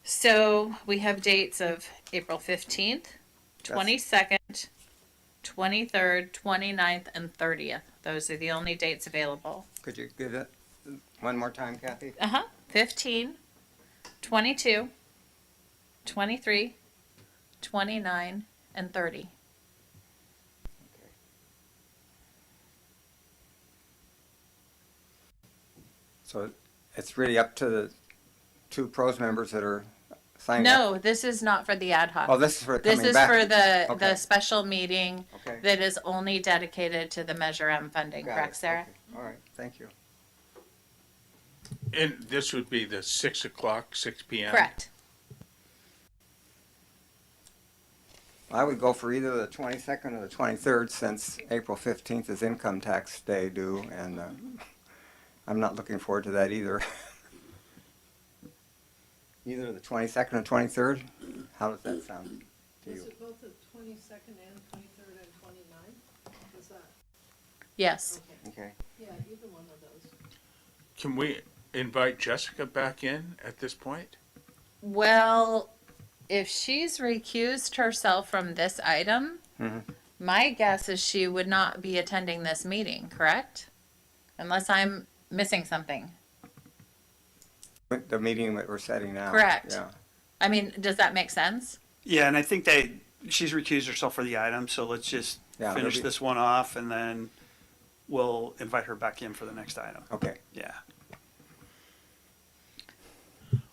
So we have dates of April 15th, 22nd, 23rd, 29th, and 30th. Those are the only dates available. Could you give it one more time, Kathy? 15, 22, 23, 29, and 30. So it's really up to the two pros members that are signing up? No, this is not for the ad hoc. Oh, this is for This coming is back? for the Okay. special meeting Okay. that is only dedicated to the Measure M funding, Got correct, it. Sarah? Okay. All right, thank you. And this would be the 6 o'clock, 6 p.m.? Correct. I would go for either the 22nd or the 23rd, since April 15th is income tax day due, and I'm not looking forward to that either. Either the 22nd or 23rd? How does that sound to Is you? it both the 22nd and 23rd and 29th? Is that, Yes. Okay. yeah, either one of those. Can we invite Jessica back in at this point? Well, if she's recused herself from this item, my guess is she would not be attending this meeting, correct? Unless I'm missing something. The meeting that we're setting now. Correct. Yeah. I mean, does that make sense? Yeah, and I think she's recused herself for the item, so let's just Yeah, finish maybe- this one off and then we'll invite her back in for the next item. Okay. Yeah.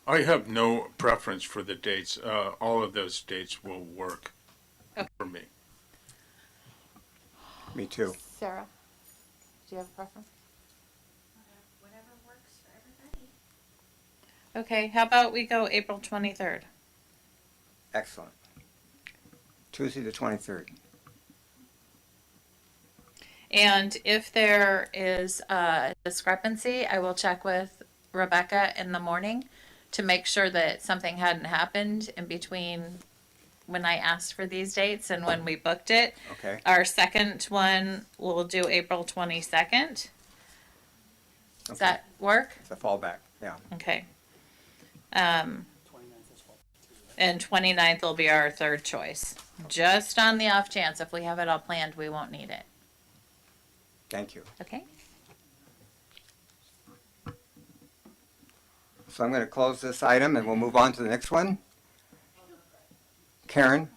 I have no preference for the dates. All of those dates will work for me. Me too. Sarah, do you have a preference? Whatever works for everybody. Okay, how about we go April 23rd? Excellent. Tuesday the 23rd. And if there is a discrepancy, I will check with Rebecca in the morning to make sure that something hadn't happened in between when I asked for these dates and when we booked it. Okay. Our second one, we'll do April 22nd. Does Okay. that work? It's a fallback, yeah. Okay. And 29th will be our third choice. Just on the off chance, if we have it all planned, we won't need it. Thank you. Okay? So I'm going to close this item and we'll move on to the next one. Karen,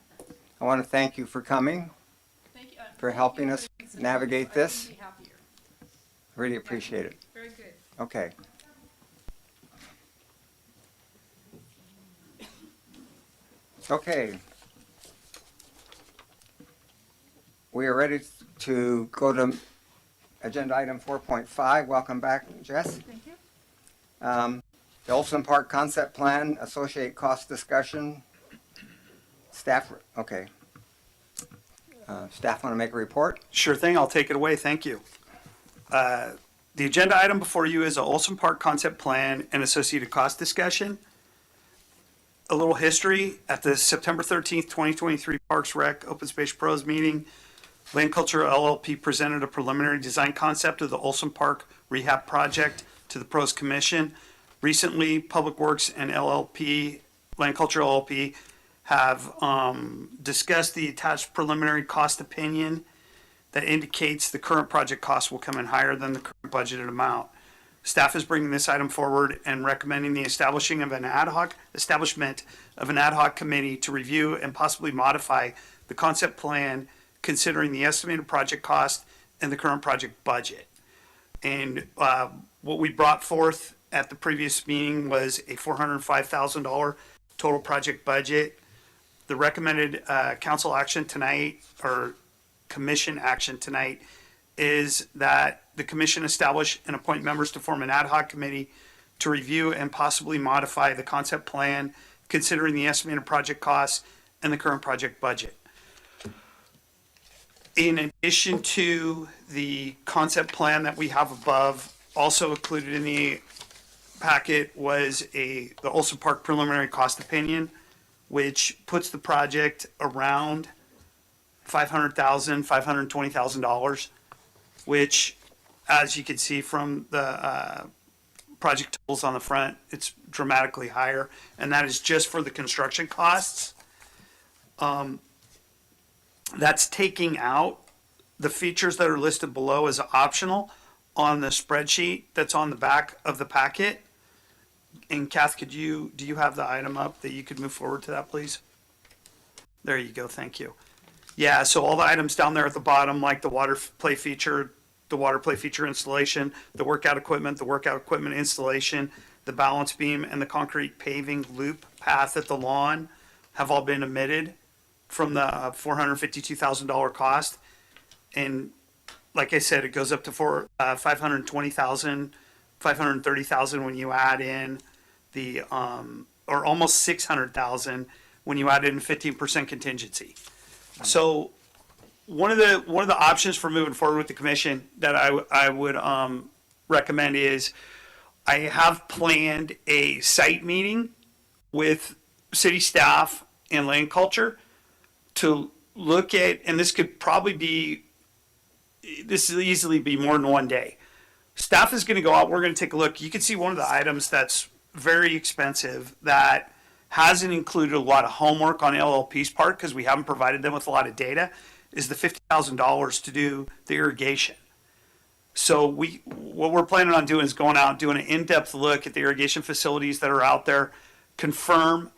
I want to thank you for coming, for helping us navigate this. Really appreciate it. Very good. Okay. Okay. We are ready to go to agenda item 4.5. Welcome back, Jess. Thank you. The Olsen Park Concept Plan, Associate Cost Discussion. Staff, okay. Staff want to make a report? Sure thing, I'll take it away, thank you. The agenda item before you is a Olsen Park Concept Plan and associated cost discussion. A little history, at the September 13th, 2023 Parks Rec Open Space Pros meeting, Land Culture LLP presented a preliminary design concept of the Olsen Park Rehab Project to the Pros Commission. Recently, Public Works and LLP, Land Culture LLP, have discussed the attached preliminary cost opinion that indicates the current project cost will come in higher than the current budgeted amount. Staff is bringing this item forward and recommending the establishment of an ad hoc committee to review and possibly modify the concept plan considering the estimated project cost and the current project budget. And what we brought forth at the previous meeting was a $405,000 total project budget. The recommended council action tonight, or commission action tonight, is that the commission establish and appoint members to form an ad hoc committee to review and possibly modify the concept plan considering the estimated project costs and the current project budget. In addition to the concept plan that we have above, also included in the packet was the Olsen Park preliminary cost opinion, which puts the project around $520,000. which, as you can see from the project totals on the front, it's dramatically higher, and that is just for the construction costs. That's taking out the features that are listed below as optional on the spreadsheet that's on the back of the packet. And Kath, do you have the item up that you could move forward to that, please? There you go, thank you. Yeah, so all the items down there at the bottom, like the water play feature installation, the workout equipment installation, the balance beam, and the concrete paving loop path at the lawn have all been omitted from the $452,000 cost. And like I said, it goes up to $520,000, $530,000 when you add in the, or almost $600,000 when you add in 15% contingency. So one of the options for moving forward with the commission that I would recommend is I have planned a site meeting with city staff and land culture to look at, and this will easily be more than one day. Staff is going to go out, we're going to take a look. You can see one of the items that's very expensive that hasn't included a lot of homework on LLP's part because we haven't provided them with a lot of data, is the $50,000 to do the irrigation. So what we're planning on doing is going out and doing an in-depth look at the irrigation facilities that are out there, confirm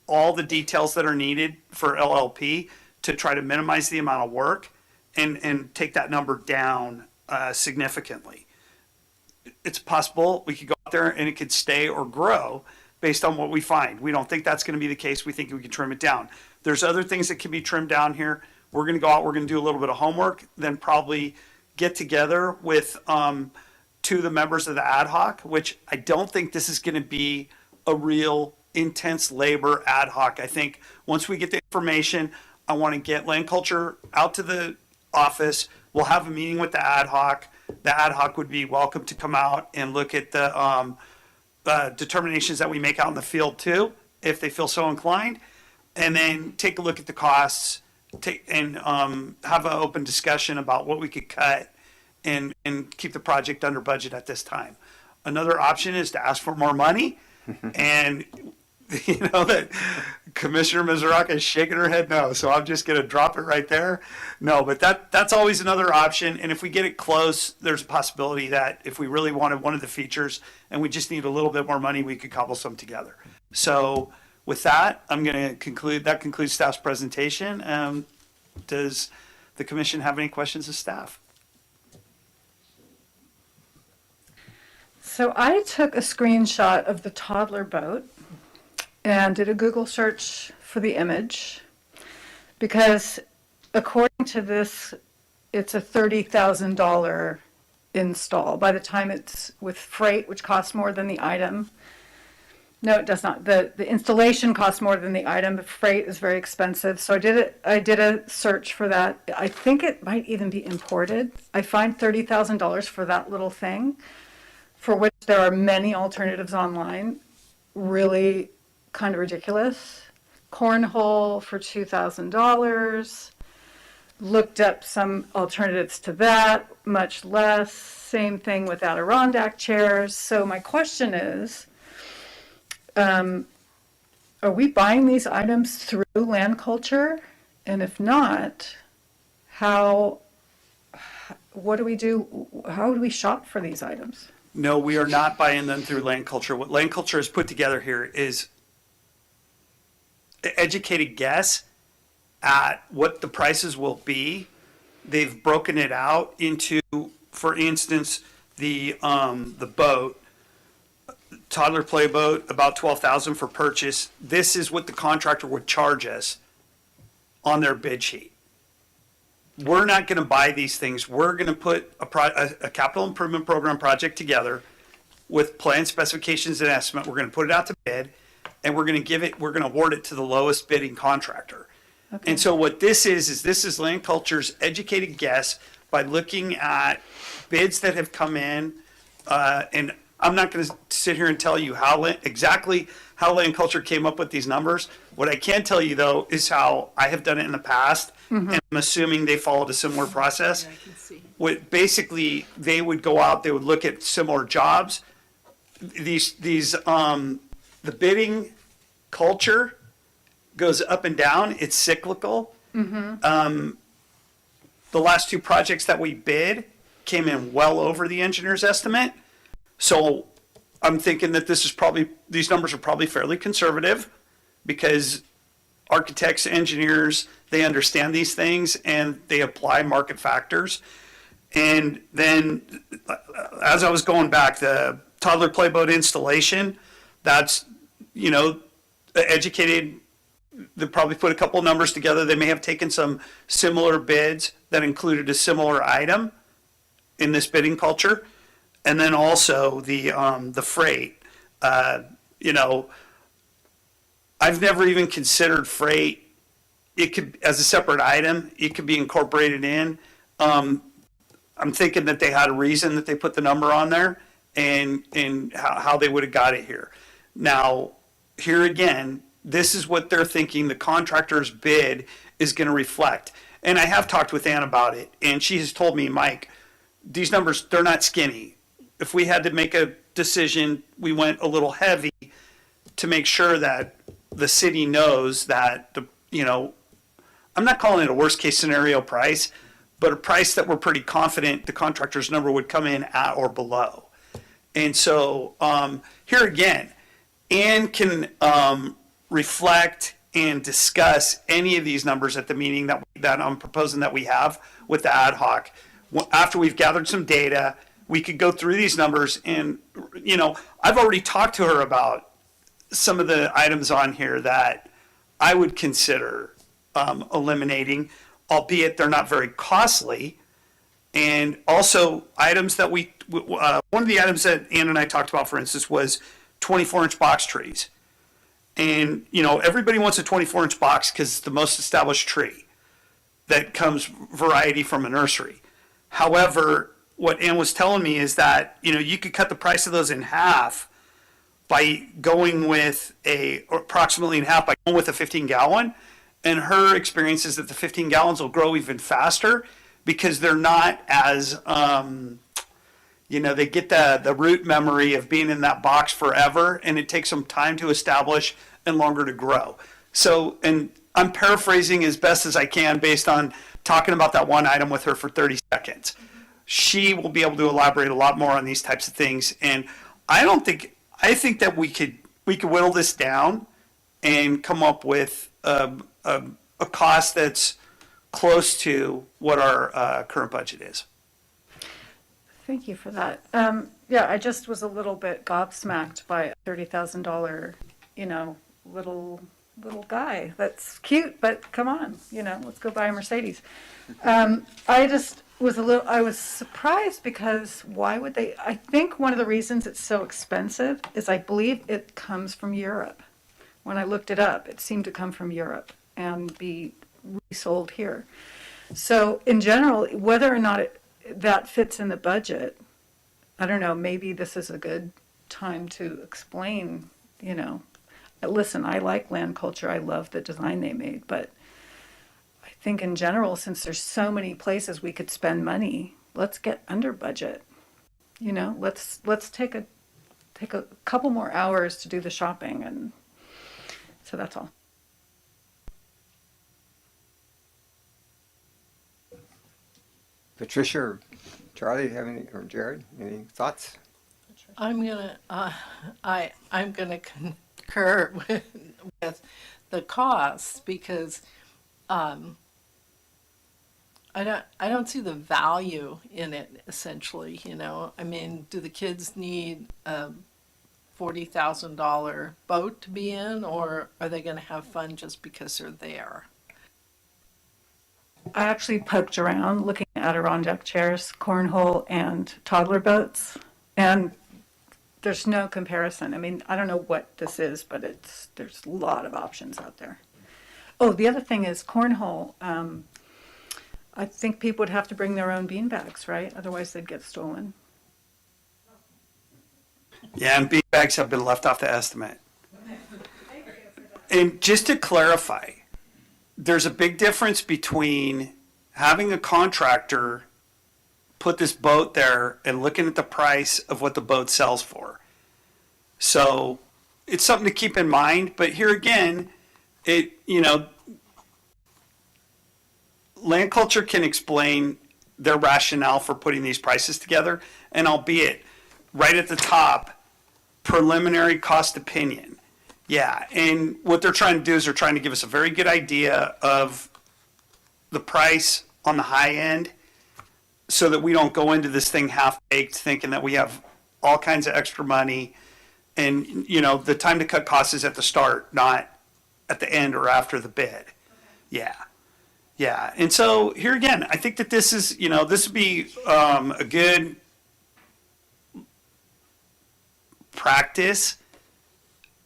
all the details that are needed for LLP to try to minimize the amount of work and take that number down significantly. It's possible we could go out there and it could stay or grow based on what we find. We don't think that's going to be the case. We think we can trim it down. There's other things that can be trimmed down here. We're going to go out, we're going to do a little bit of homework, then probably get together with two of the members of the ad hoc, which I don't think this is going to be a real intense labor ad hoc. I think once we get the information, I want to get land culture out to the office. We'll have a meeting with the ad hoc. The ad hoc would be welcome to come out and look at the determinations that we make out in the field too, if they feel so inclined, and then take a look at the costs, and have an open discussion about what we could cut and keep the project under budget at this time. Another option is to ask for more money, and you know that Commissioner Mizuraka is shaking her head no, so I'm just going to drop it right there. No, but that's always another option, and if we get it close, there's a possibility that if we really wanted one of the features and we just need a little bit more money, we could cobble some together. So with that, I'm going to conclude. That concludes staff's presentation. Does the commission have any questions of staff? So I took a screenshot of the toddler boat and did a Google search for the image because according to this, it's a $30,000 install by the time it's with freight, which costs more than the item. No, it does not. The installation costs more than the item. The freight is very expensive. So I did a search for that. I think it might even be imported. I find $30,000 for that little thing, for which there are many alternatives online. Really kind of ridiculous. Cornhole for $2,000. Looked up some alternatives to that, much less. Same thing with Adirondack chairs. So my question is, are we buying these items through land culture? And if not, what do we do? How do we shop for these items? No, we are not buying them through land culture. What land culture has put together here is an educated guess at what the prices will be. They've broken it out into, for instance, the boat, toddler play boat, about $12,000 for purchase. This is what the contractor would charge us on their bid sheet. We're not going to buy these things. We're going to put a capital improvement program project together with plan specifications and estimate. We're going to put it out to bid, and we're going to award it to the lowest bidding contractor. Okay. And so what this is land culture's educated guess by looking at bids that have come in, and I'm not going to sit here and tell you exactly how land culture came up with these numbers. What I can tell you, though, is how I have done it in the past, and I'm assuming they followed a similar process. Yeah, I can see. basically, they would go out, they would look at similar jobs. The bidding culture goes up and down. It's cyclical. The last two projects that we bid came in well over the engineer's estimate. So I'm thinking that these numbers are probably fairly conservative, because architects, engineers, they understand these things and they apply market factors. And then as I was going back, the toddler playboat installation, that's, educated, they probably put a couple of numbers together. They may have taken some similar bids that included a similar item in this bidding culture. And then also the freight, I've never even considered freight. It could, as a separate item, it could be incorporated in. I'm thinking that they had a reason that they put the number on there, and how they would have got it here. Now, here again, this is what they're thinking the contractor's bid is going to reflect. And I have talked with Ann about it, and she has told me, Mike, these numbers, they're not skinny. If we had to make a decision, we went a little heavy to make sure that the city knows that I'm not calling it a worst case scenario price, but a price that we're pretty confident the contractor's number would come in at or below. And so here again, Ann can reflect and discuss any of these numbers at the meeting that I'm proposing that we have with the ad hoc. After we've gathered some data, we could go through these numbers, and I've already talked to her about some of the items on here that I would consider eliminating, albeit they're not very costly. And also items that one of the items that Ann and I talked about, for instance, was 24-inch box trees. And, everybody wants a 24-inch box because it's the most established tree that comes variety from a nursery. However, what Ann was telling me is that, you could cut the price of those in half by going with approximately in half by going with a 15-gallon. And her experience is that the 15 gallons will grow even faster because they're not as, they get the root memory of being in that box forever, and it takes some time to establish and longer to grow. So, and I'm paraphrasing as best as I can based on talking about that one item with her for 30 seconds. She will be able to elaborate a lot more on these types of things. And I think that we could whittle this down and come up with a cost that's close to what our current budget is. Thank you for that. Yeah, I just was a little bit gobsmacked by a $30,000, little guy. That's cute, but come on, let's go buy a Mercedes. I just was I was surprised because why would they? I think one of the reasons it's so expensive is I believe it comes from Europe. When I looked it up, it seemed to come from Europe and be resold here. So in general, whether or not that fits in the budget, I don't know, maybe this is a good time to explain, listen, I like land culture. I love the design they made, but I think in general, since there's so many places we could spend money, let's get under budget. Let's take a couple more hours to do the shopping, and so that's all. Patricia or Charlie, or Jared, any thoughts? I'm gonna concur with the costs because I don't see the value in it. Essentially, do the kids need a $40,000 boat to be in, or are they going to have fun just because they're there? I actually poked around looking at Adirondack chairs, cornhole, and toddler boats, and there's no comparison. I don't know what this is, but there's a lot of options out there. Oh, the other thing is cornhole. I think people would have to bring their own beanbags, right? Otherwise they'd get stolen. Yeah, and beanbags have been left off the estimate. And just to clarify, there's a big difference between having a contractor put this boat there and looking at the price of what the boat sells for. So it's something to keep in mind, but here again, land culture can explain their rationale for putting these prices together, and albeit right at the top, preliminary cost opinion. Yeah, and what they're trying to do is they're trying to give us a very good idea of the price on the high end so that we don't go into this thing half-baked thinking that we have all kinds of extra money. And, the time to cut costs is at the start, not at the end or after the bid. Yeah. Yeah. And so here again, I think that this is, this would be a good practice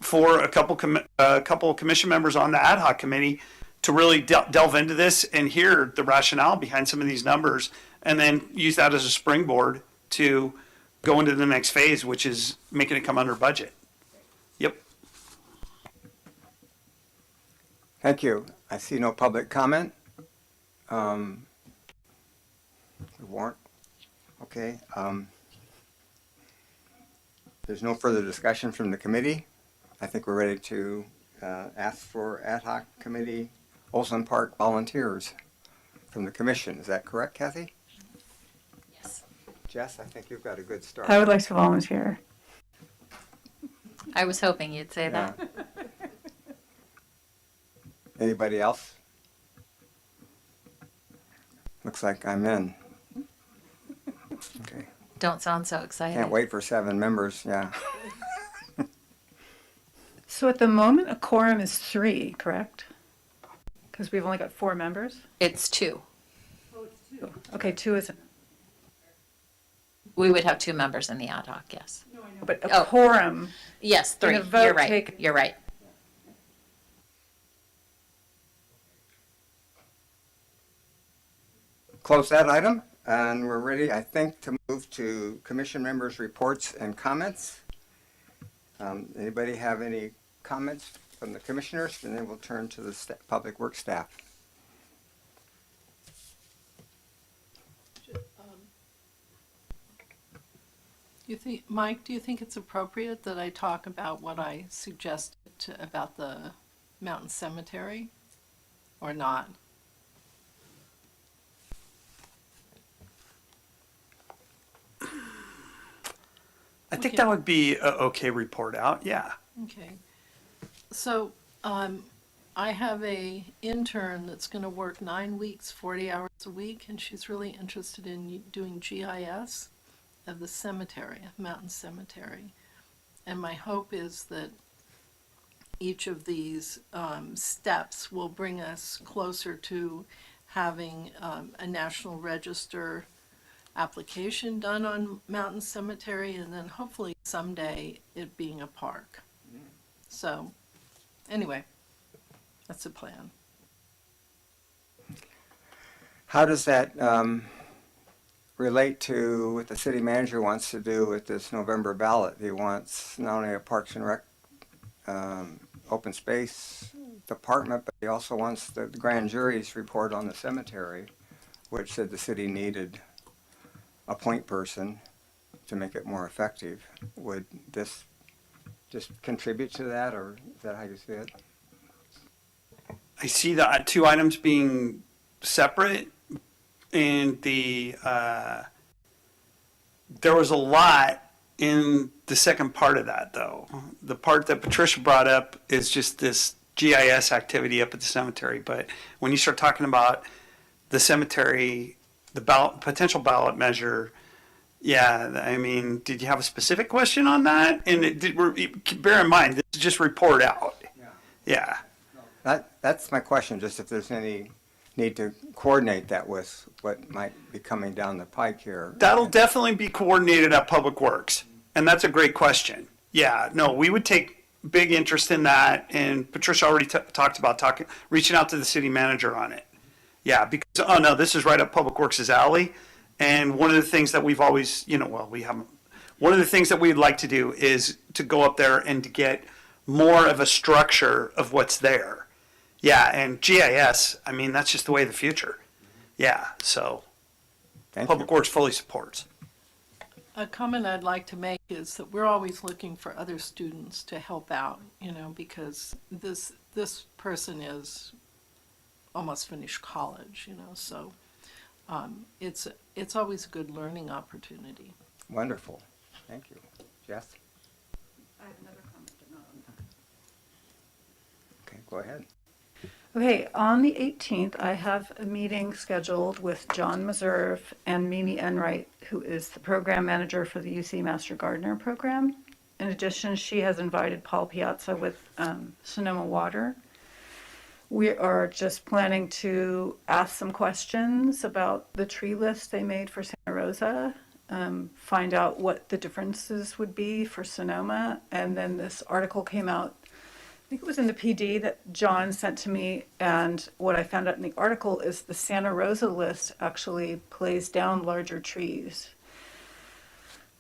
for a couple of commission members on the ad hoc committee to really delve into this and hear the rationale behind some of these numbers, and then use that as a springboard to go into the next phase, which is making it come under budget. Yep. Thank you. I see no public comment. The warrant. Okay. There's no further discussion from the committee. I think we're ready to ask for ad hoc committee Olsen Park volunteers from the commission. Is that correct, Cathy? Yes. Jess, I think you've got a good start. I would like to volunteer. I was hoping you'd say Yeah. that. Anybody else? Looks like I'm in. Okay. Don't sound so excited. Can't wait for 7 members, yeah. So at the moment, a quorum is 3, correct? Because we've only got 4 members? It's 2. Okay, 2 isn't, We would have 2 members in the ad hoc, yes. but a Oh. quorum, Yes, 3. a vote You're right. taken- You're right. Close that item, and we're ready, I think, to move to commission members' reports and comments. Anybody have any comments from the commissioners? And then we'll turn to the public works staff. Mike, do you think it's appropriate that I talk about what I suggested about the mountain cemetery, or not? I think that would be a okay report out. Yeah. Okay. So, I have a intern that's gonna work 9 weeks, 40 hours a week, and she's really interested in doing GIS of the cemetery, mountain cemetery. And my hope is that each of these steps will bring us closer to having a National Register application done on Mountain Cemetery, and then hopefully someday it being a park. So, anyway, that's the plan. How does that relate to what the city manager wants to do with this November ballot? He wants not only a Parks and Rec open space department, but he also wants the grand jury's report on the cemetery, which said the city needed a point person to make it more effective. Would this just contribute to that, or is that how you see it? I see the 2 items being separate, and there was a lot in the second part of that, though. The part that Patricia brought up is just this GIS activity up at the cemetery, but when you start talking about the cemetery, the potential ballot measure, yeah, I mean, did you have a specific question on that? And bear in mind, this is just report out. Yeah. That's my question, just if there's any need to coordinate that with what might be coming down the pike here. That'll definitely be coordinated at Public Works, and that's a great question. Yeah, no, we would take big interest in that, and Patricia already talked about reaching out to the city manager on it. Yeah, because, oh no, this is right up Public Works' alley, and one of the things that we've always, one of the things that we'd like to do is to go up there and to get more of a structure of what's there. Yeah, and GIS, I mean, that's just the way of the future. Yeah, so. Thank Public you. Works fully supports. A comment I'd like to make is that we're always looking for other students to help out, because this person is almost finished college, so it's always a good learning opportunity. Wonderful. Thank you. Jess? I have another comment, but not on that. Okay, go ahead. Okay, on the 18th, I have a meeting scheduled with John Meserve and Mimi Enright, who is the program manager for the UC Master Gardener program. In addition, she has invited Paul Piazza with Sonoma Water. We are just planning to ask some questions about the tree list they made for Santa Rosa, find out what the differences would be for Sonoma, and then this article came out, I think it was in the PD that John sent to me, and what I found out in the article is the Santa Rosa list actually plays down larger trees.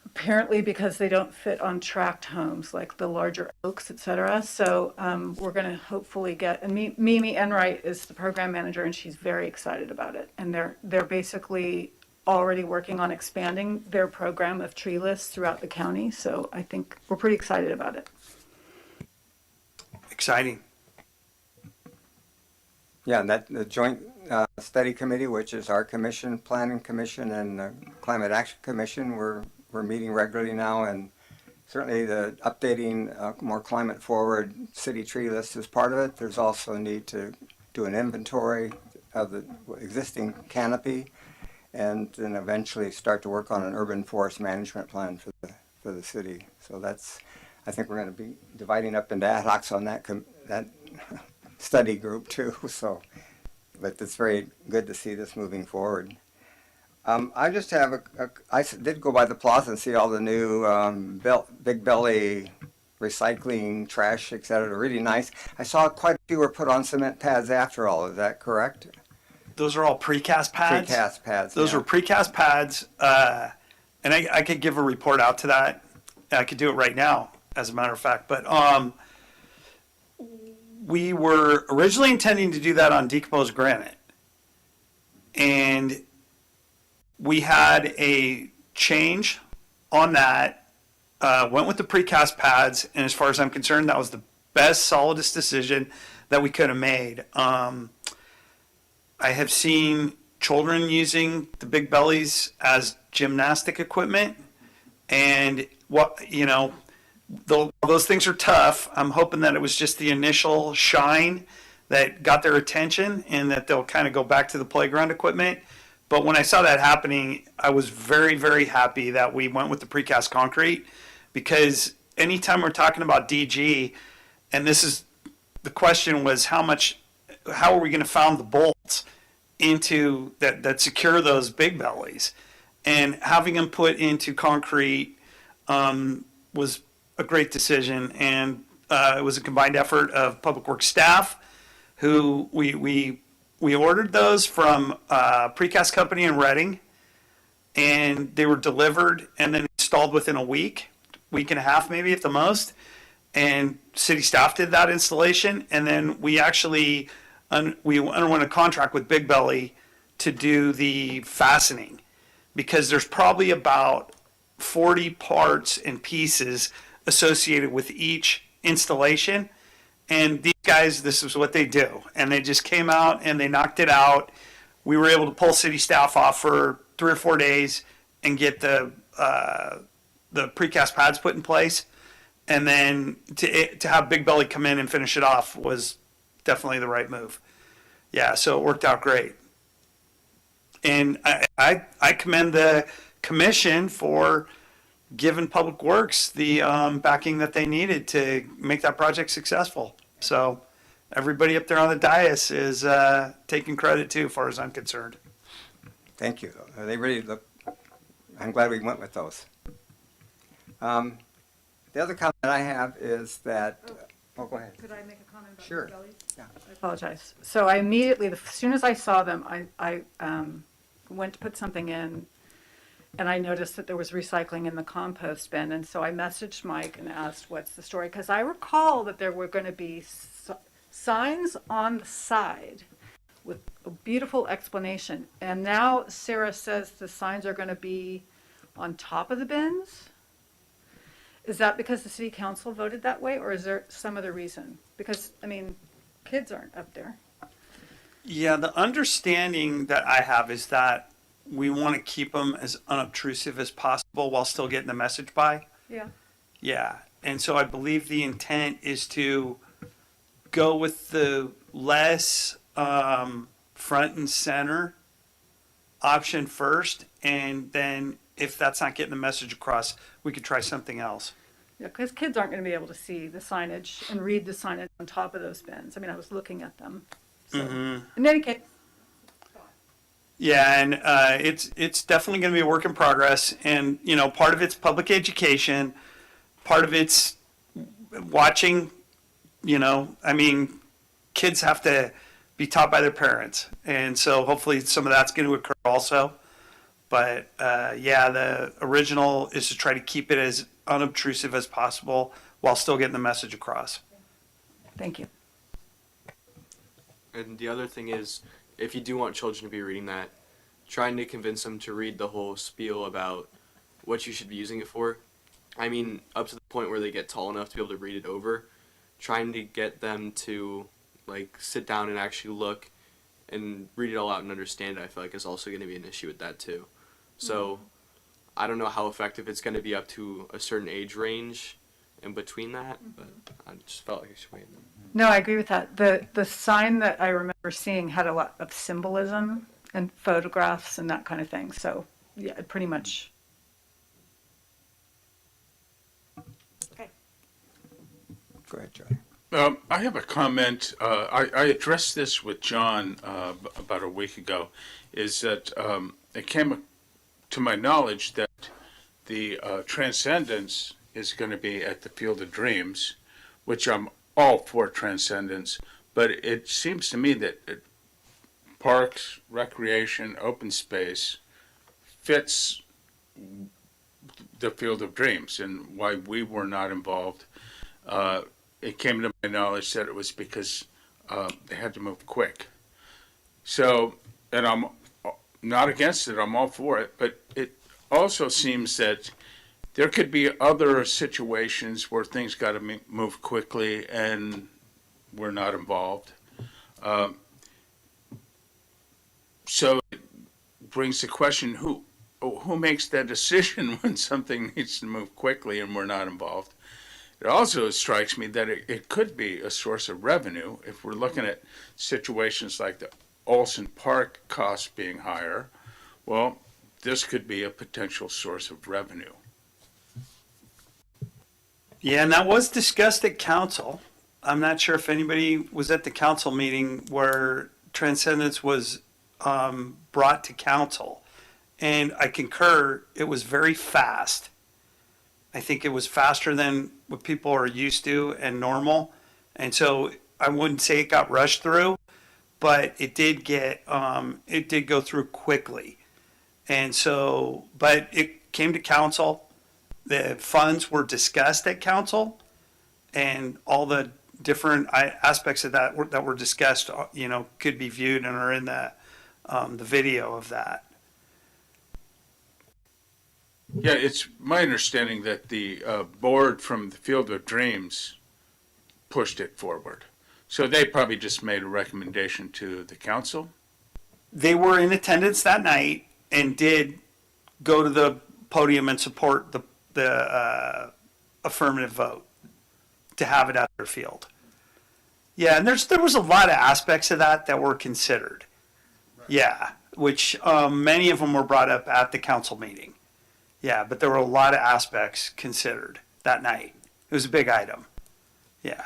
Apparently because they don't fit on tract homes, like the larger oaks, et cetera. So we're gonna hopefully get, and Mimi Enright is the program manager, and she's very excited about it. And they're basically already working on expanding their program of tree lists throughout the county. So I think we're pretty excited about it. Exciting. Yeah, and that the joint study committee, which is our commission, planning commission, and the climate action commission, we're meeting regularly now, and certainly the updating more climate forward city tree list is part of it. There's also a need to do an inventory of the existing canopy, and then eventually start to work on an urban forest management plan for the city. So that's, I think we're going to be dividing up into ad hocs on that study group too. So, but it's very good to see this moving forward. I just have I did go by the plaza and see all the new big belly recycling, trash, etc. Really nice. I saw quite a few were put on cement pads after all. Is that correct? Those are all precast pads. Precast pads. Those yeah. are precast pads, and I could give a report out to that. I could do it right now, as a matter of fact. But we were originally intending to do that on decomposed granite, and we had a change on that. Went with the precast pads, and as far as I'm concerned, that was the best, solidest decision that we could have made. I have seen children using the big bellies as gymnastic equipment, and those things are tough. I'm hoping that it was just the initial shine that got their attention, and that they'll kind of go back to the playground equipment. But when I saw that happening, I was very, very happy that we went with the precast concrete, because anytime we're talking about DG, and this is the question was how are we going to found the bolts into that secure those big bellies, and having them put into concrete was a great decision. And it was a combined effort of Public Works staff, who we ordered those from a precast company in Reading, and they were delivered and then installed within a week and a half, maybe at the most. And city staff did that installation, and then we actually we underwent a contract with Big Belly to do the fastening, because there's probably about 40 parts and pieces associated with each installation. And these guys, this is what they do. And they just came out and they knocked it out. We were able to pull city staff off for 3 or 4 days and get the precast pads put in place. And then to have Big Belly come in and finish it off was definitely the right move. Yeah, so it worked out great. And I commend the commission for giving Public Works the backing that they needed to make that project successful. So everybody up there on the dais is taking credit too, as far as I'm concerned. Thank you. They really look, I'm glad we went with those. The other comment I have is that, go ahead. Could I make a comment about Sure. the bellies? Yeah. I apologize. So I immediately, as soon as I saw them, I went to put something in, and I noticed that there was recycling in the compost bin. And so I messaged Mike and asked, what's the story? Because I recall that there were going to be signs on the side with a beautiful explanation. And now Sarah says the signs are going to be on top of the bins? Is that because the city council voted that way, or is there some other reason? Because, I mean, kids aren't up there. Yeah, the understanding that I have is that we want to keep them as unobtrusive as possible while still getting the message by. Yeah. Yeah, and so I believe the intent is to go with the less front and center option first, and then if that's not getting the message across, we could try something else. Yeah, because kids aren't going to be able to see the signage and read the signage on top of those bins. I mean, I was looking at them. So, in any case, Yeah, and it's definitely going to be a work in progress, and you know, part of it's public education, part of it's watching. You know, I mean, kids have to be taught by their parents, and so hopefully some of that's going to occur also. But yeah, the original is to try to keep it as unobtrusive as possible while still getting the message across. thank you. And the other thing is, if you do want children to be reading that, trying to convince them to read the whole spiel about what you should be using it for. I mean, up to the point where they get tall enough to be able to read it over. Trying to get them to like sit down and actually look and read it all out and understand it, I feel like is also going to be an issue with that too. So I don't know how effective it's going to be up to a certain age range in between that, but I just felt like I should wait. No, I agree with that. The sign that I remember seeing had a lot of symbolism and photographs and that kind of thing. So yeah, it pretty much. Okay. Go ahead, Joy. I have a comment. I addressed this with John about a week ago. Is that it came to my knowledge that the Transcendence is going to be at the Field of Dreams, which I'm all for Transcendence, but it seems to me that parks, recreation, open space fits the Field of Dreams, and why we were not involved. It came to my knowledge that it was because they had to move quick. So, and I'm not against it, I'm all for it, but it also seems that there could be other situations where things got to move quickly and we're not involved. So it brings the question, who makes that decision when something needs to move quickly and we're not involved? It also strikes me that it could be a source of revenue if we're looking at situations like the Olsen Park costs being higher. Well, this could be a potential source of revenue. Yeah, and that was discussed at council. I'm not sure if anybody was at the council meeting where Transcendence was brought to council. And I concur, it was very fast. I think it was faster than what people are used to and normal. And so I wouldn't say it got rushed through, but it did go through quickly. And so, but it came to council. The funds were discussed at council, and all the different aspects of that were discussed, could be viewed and are in the video of that. Yeah, it's my understanding that the board from the Field of Dreams pushed it forward. So they probably just made a recommendation to the council. They were in attendance that night and did go to the podium and support the affirmative vote to have it at their field. Yeah, and there was a lot of aspects of that were considered. Yeah, which many of them were brought up at the council meeting. Yeah, but there were a lot of aspects considered that night. It was a big item. Yeah.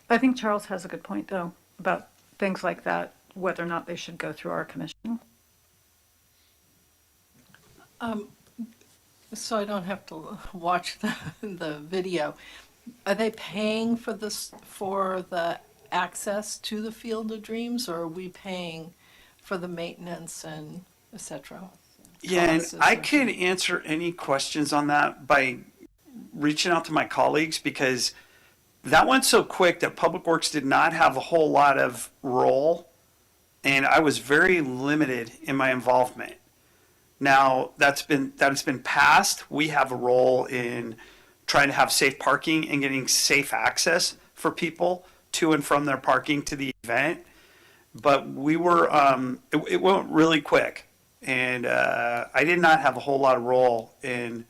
I think Charles has a good point, though, about things like that, whether or not they should go through our commission. So I don't have to watch the video. Are they paying for the access to the Field of Dreams, or are we paying for the maintenance and et cetera? Yeah, and I could answer any questions on that by reaching out to my colleagues, because that went so quick that Public Works did not have a whole lot of role and I was very limited in my involvement. Now that has been passed. We have a role in trying to have safe parking and getting safe access for people to and from their parking to the event. But we were, it went really quick, and I did not have a whole lot of role in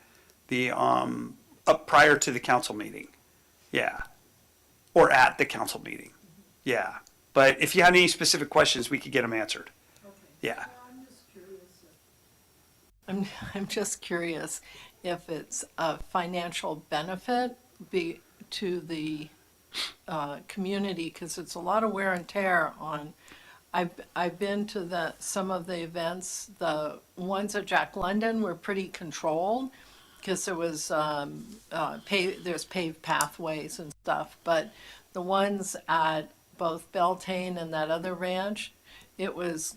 the up prior to the council meeting, yeah, or at the council meeting, yeah. But if you had any specific questions, we could get them answered. Yeah. I'm just curious if it's a financial benefit to the community, because it's a lot of wear and tear on. I've been to some of the events. The ones at Jack London were pretty controlled because there was there's paved pathways and stuff. But the ones at both Beltane and that other ranch, it was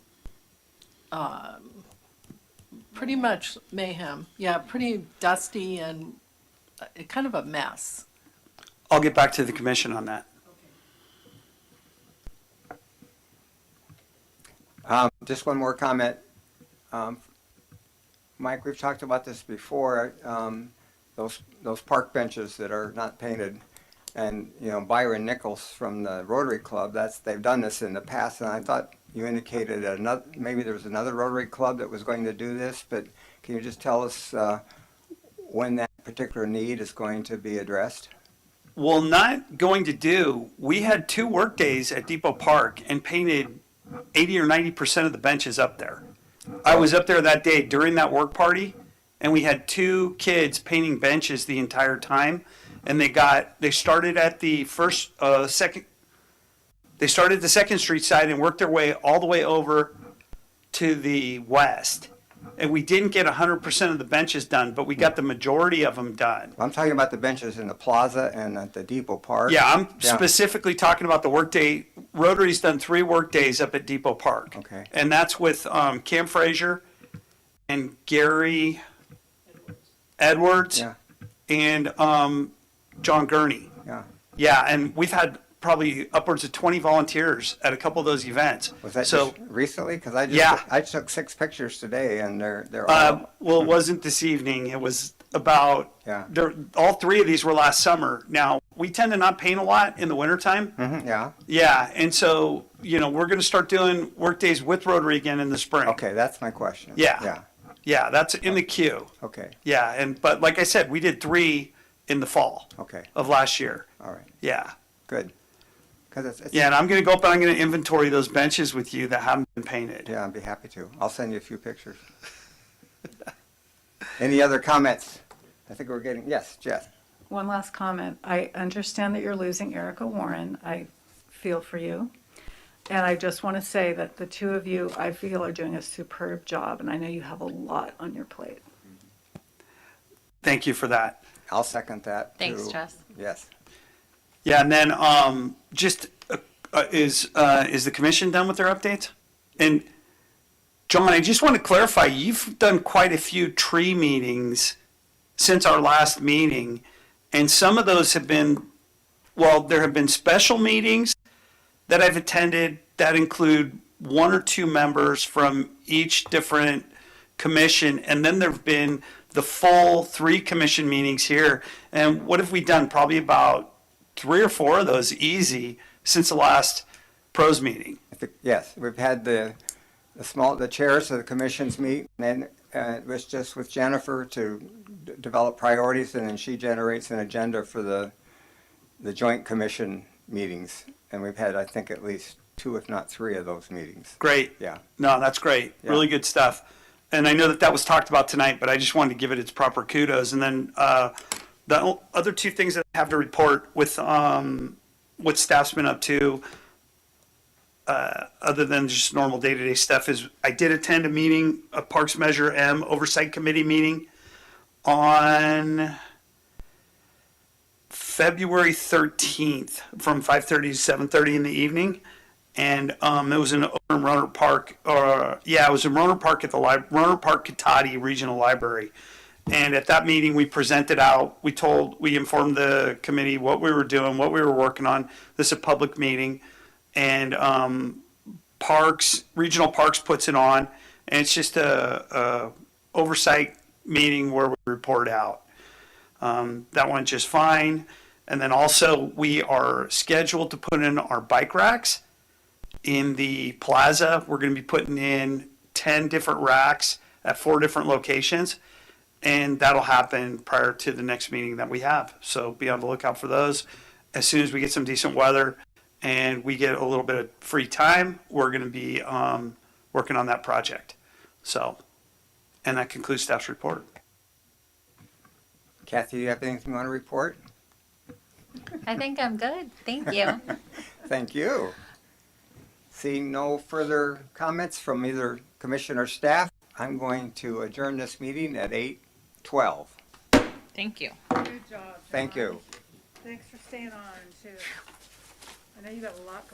pretty much mayhem. Yeah, pretty dusty and kind of a mess. I'll get back to the commission on that. Just one more comment. Mike, we've talked about this before, those park benches that are not painted. And, you know, Byron Nichols from the Rotary Club, they've done this in the past, and I thought you indicated maybe there was another Rotary Club that was going to do this, but can you just tell us when that particular need is going to be addressed? Well, not going to do. We had 2 work days at Depot Park and painted 80 or 90% of the benches up there. I was up there that day during that work party, and we had 2 kids painting benches the entire time. And they started at the they started the 2nd Street side and worked their way all the way over to the west. And we didn't get 100% of the benches done, but we got the majority of them done. I'm talking about the benches in the plaza and at the Depot Park. Yeah, I'm specifically talking about the workday. Rotary's done 3 work days up at Depot Park. Okay. And that's with Cam Frazier and Gary Edwards Yeah, and John Gurney. yeah. Yeah, and we've had probably upwards of 20 volunteers at a couple of those events. Was that so? just recently? Because I took 6 pictures today, and they're all. Well, it wasn't this evening. It was about. Yeah. All 3 of these were last summer. Now we tend to not paint a lot in the wintertime. Mhm, yeah. Yeah, and so we're going to start doing work days with Rotary again in the spring. Okay, that's my question. Yeah. Yeah. Yeah, that's in the queue. Okay. Yeah, but like I said, we did 3 in the fall Okay. of last year. All right. Yeah. Good. Because it's Yeah, and I'm going to go up and I'm going to inventory those benches with you that haven't been painted. Yeah, I'd be happy to. I'll send you a few pictures. Any other comments? I think we're getting, yes, Jeff. One last comment. I understand that you're losing Erica Warren. I feel for you. And I just want to say that the 2 of you, I feel, are doing a superb job, and I know you have a lot on your plate. Thank you for that. I'll second that. Thanks, too. Jess. Yes. Yeah, and then is the commission done with their updates? And John, I just want to clarify, you've done quite a few tree meetings since our last meeting, and some of those have been, well, there have been special meetings that I've attended that include 1 or 2 members from each different commission, and then there have been the full 3 commission meetings here. And what have we done? Probably about 3 or 4 of those easy since the last pros meeting. Yes, we've had the chairs of the commissions meet, and then it was just with Jennifer to develop priorities, and then she generates an agenda for the joint commission meetings. And we've had, I think, at least 2, if not 3 of those meetings. Great. Yeah. No, that's great. Yeah. Really good stuff. And I know that was talked about tonight, but I just wanted to give it its proper kudos. And then the other 2 things that I have to report with what staff's been up to, other than just normal day-to-day stuff, is I did attend a meeting, a Parks Measure M Oversight Committee meeting on February 13th from 5:30 to 7:30 in the evening. And it was in Roanoke Park, it was in Roanoke Park at the Roanoke Park Cathy Regional Library. And at that meeting, we presented out, we informed the committee what we were doing, what we were working on. This is a public meeting. And Parks, Regional Parks puts it on, and it's just a oversight meeting where we report out. That went just fine. And then also, we are scheduled to put in our bike racks in the plaza. We're going to be putting in 10 different racks at 4 different locations, and that'll happen prior to the next meeting that we have. So be on the lookout for those. As soon as we get some decent weather and we get a little bit of free time, we're going to be working on that project. So, and that concludes staff's report. Cathy, do you have anything you want to report? I think I'm good. Thank you. Thank you. Seeing no further comments from either commission or staff, I'm going to adjourn this meeting at 8:12. Thank you. Good job. Thank John. you. Thanks for staying on too. I know you got a lot going.